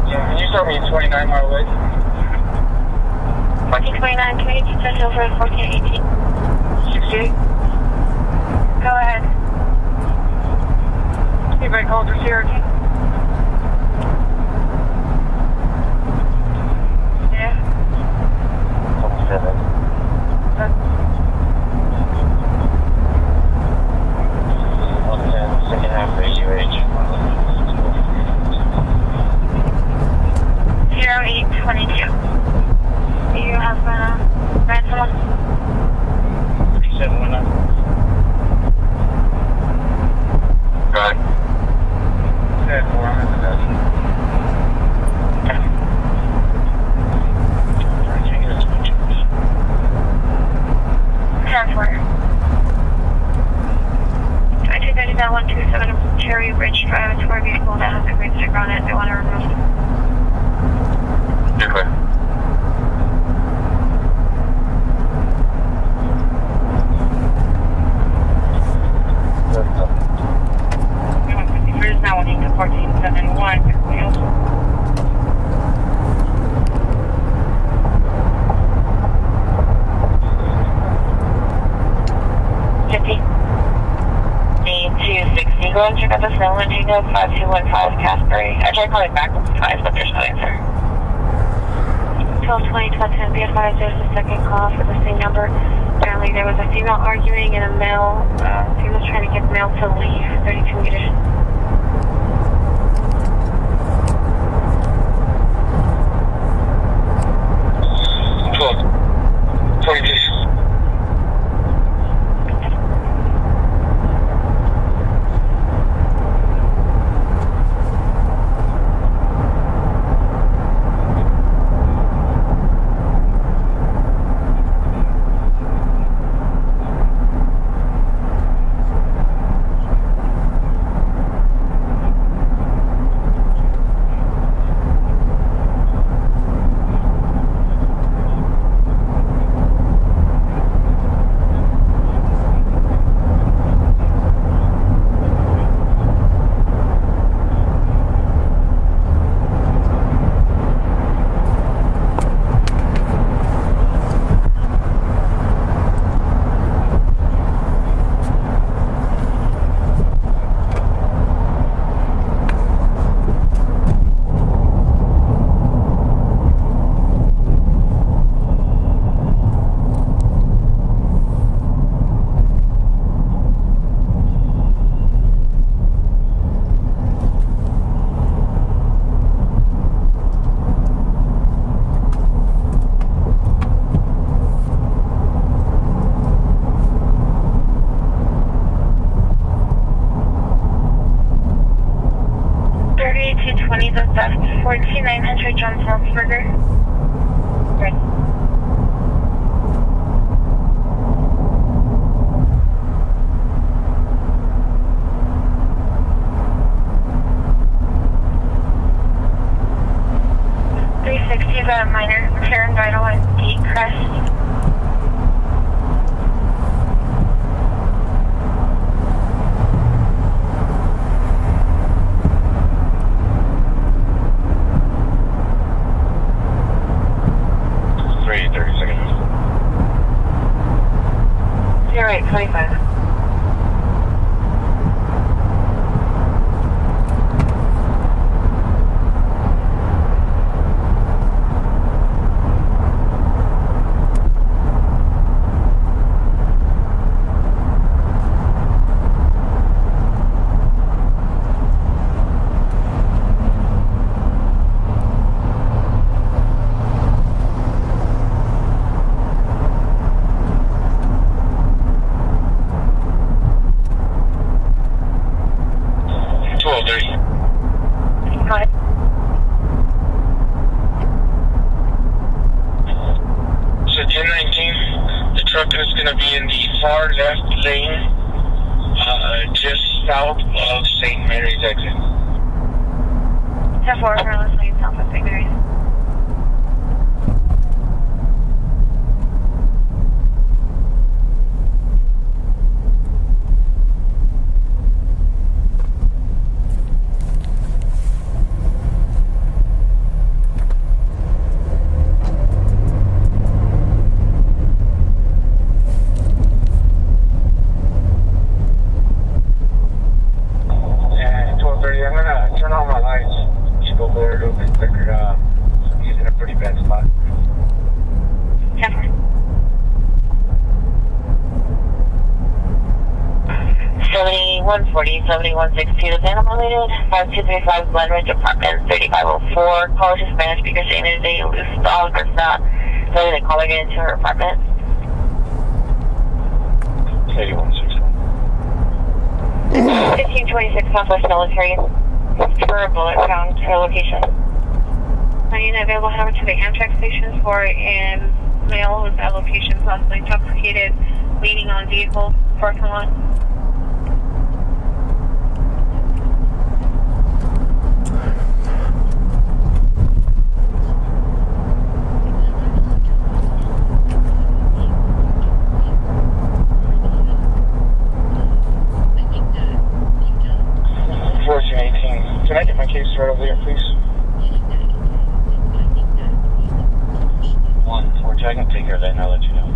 Yeah, can you tell me 29 mile away? 1429, can you touch over at 1418? 68? Go ahead. Anybody called for CRT? Yeah. 27. Second half for UH. 0822. You have ransom on? 3719. Go ahead. Yeah, 4, I'm at the desk. That 127 Cherry Ridge Drive, it's where a vehicle that has a green sticker on it. They want to remove it. You're clear. Cruise now 1 to 1471. 50. 260. Go and check out the Snell engine of 5215 Casbury. I tried calling back with 5, but there's no answer. 1220 10 be advised there's a second call for the same number. Apparently there was a female arguing and a male. Female's trying to get male to leave 32 meters. That's 14900 John Salzburger. Right. Is a minor repair and vital at Gate Crest. Three 30 seconds. 0825. Far left lane, just south of St. Mary's exit. 10-4, Maryland Lane, south of St. Mary's. He's in a pretty bad spot. 10-4. 7140, 7160 to Santa Monica, 5235 Glen Ridge Apartments, 3504. Caller to Spanish speaker saying there's a loose dog that's not letting the caller get into her apartment. 8161. 1526 Southwest Military. For a bullet found her location. I need an available number to the Amtrak station for a male with that location, possibly intoxicated, leaning on vehicle, parking lot. Can I get my case right over there, please? 142, I can take care of that and I'll let you know.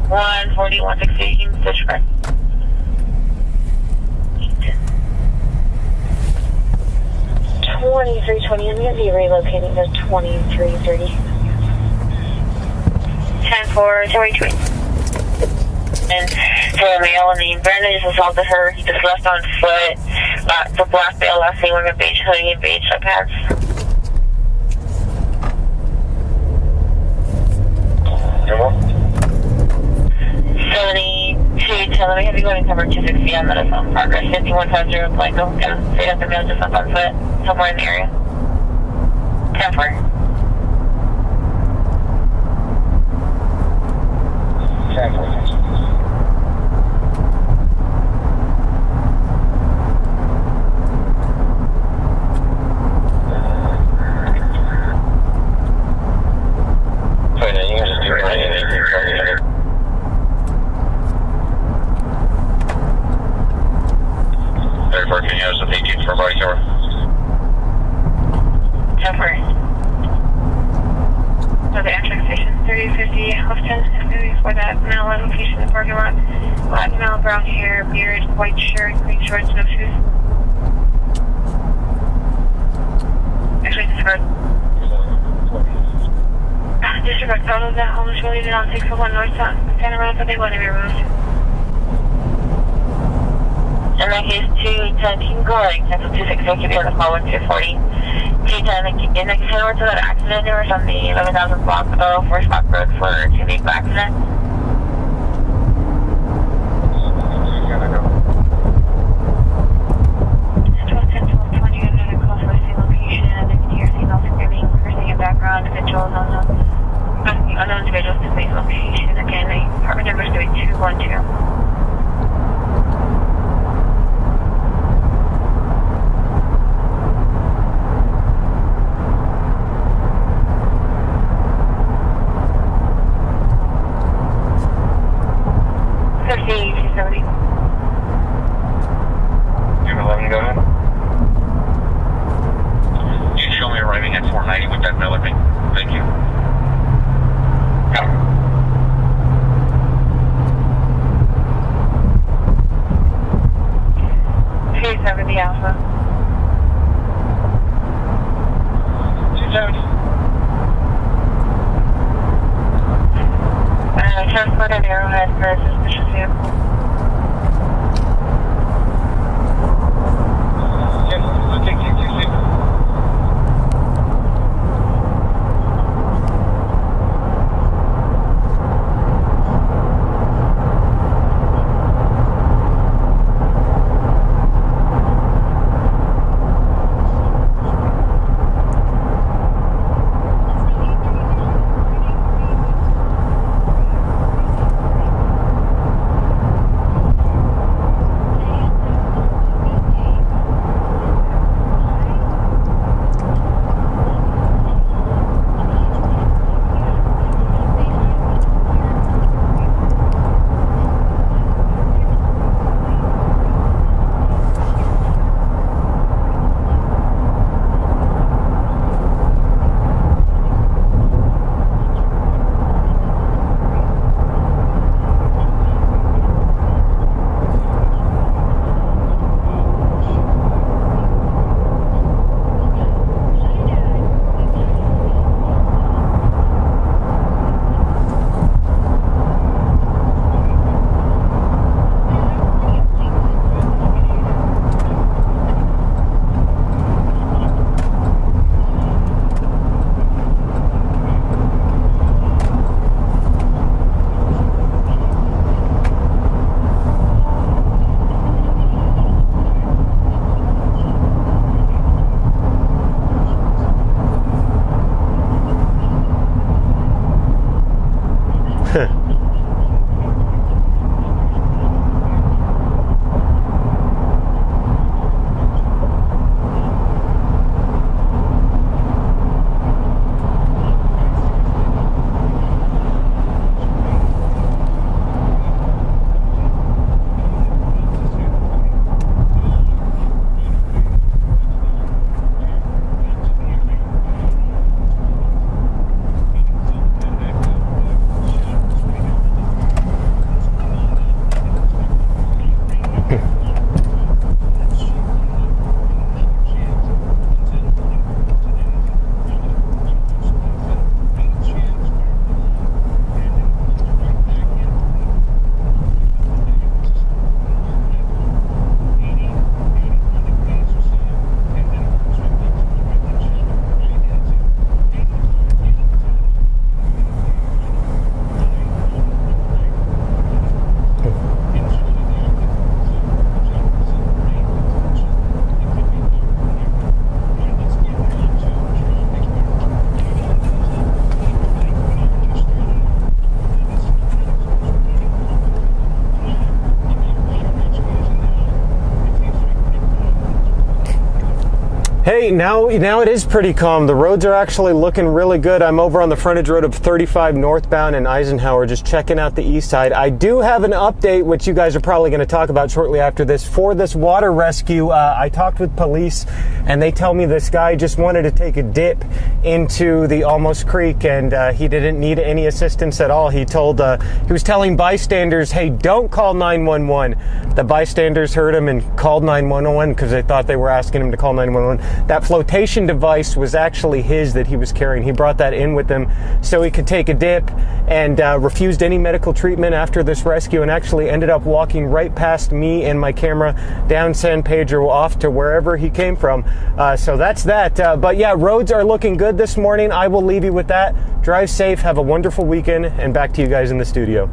140, 160, disregard. 2320, I'm going to be relocating to 2330. 10-4, 028. And for a male named Brandon just assaulted her. He just left on foot. The black veil, last name, wearing a beige hoodie and beige sweatpants. Hello? 72, let me have you go and cover 260 on Medicine Progress. 5150 Blanco. And say that the male just left on foot somewhere in the area. 10-4. 10-4. Brown hair, beard, white shirt, green shorts, no shoes. Actually, disregard. Disregard. All of that homeless related on 601 North Santa Rosa, but they want to be removed. In that case, 210 King Goring, 10-260, keep you on the call with 240. 210, in the case over to that accident, there was on the 11,000 block of First Block Road for a 2-vehicle accident. 270 Alpha. 270. Transport at Arrowhead for a suspicious vehicle. Yes, I'll take you 260. Hey, now it is pretty calm. The roads are actually looking really good. I'm over on the frontage road of 35 northbound in Eisenhower, just checking out the east side. I do have an update, which you guys are probably going to talk about shortly after this. For this water rescue, I talked with police, and they tell me this guy just wanted to take a dip into the Almost Creek, and he didn't need any assistance at all. He was telling bystanders, hey, don't call 911. The bystanders heard him and called 911 because they thought they were asking him to call 911. That flotation device was actually his that he was carrying. He brought that in with him so he could take a dip, and refused any medical treatment after this rescue, and actually ended up walking right past me and my camera down San Pedro off to wherever he came from. So that's that. But yeah, roads are looking good this morning. I will leave you with that. Drive safe, have a wonderful weekend, and back to you guys in the studio.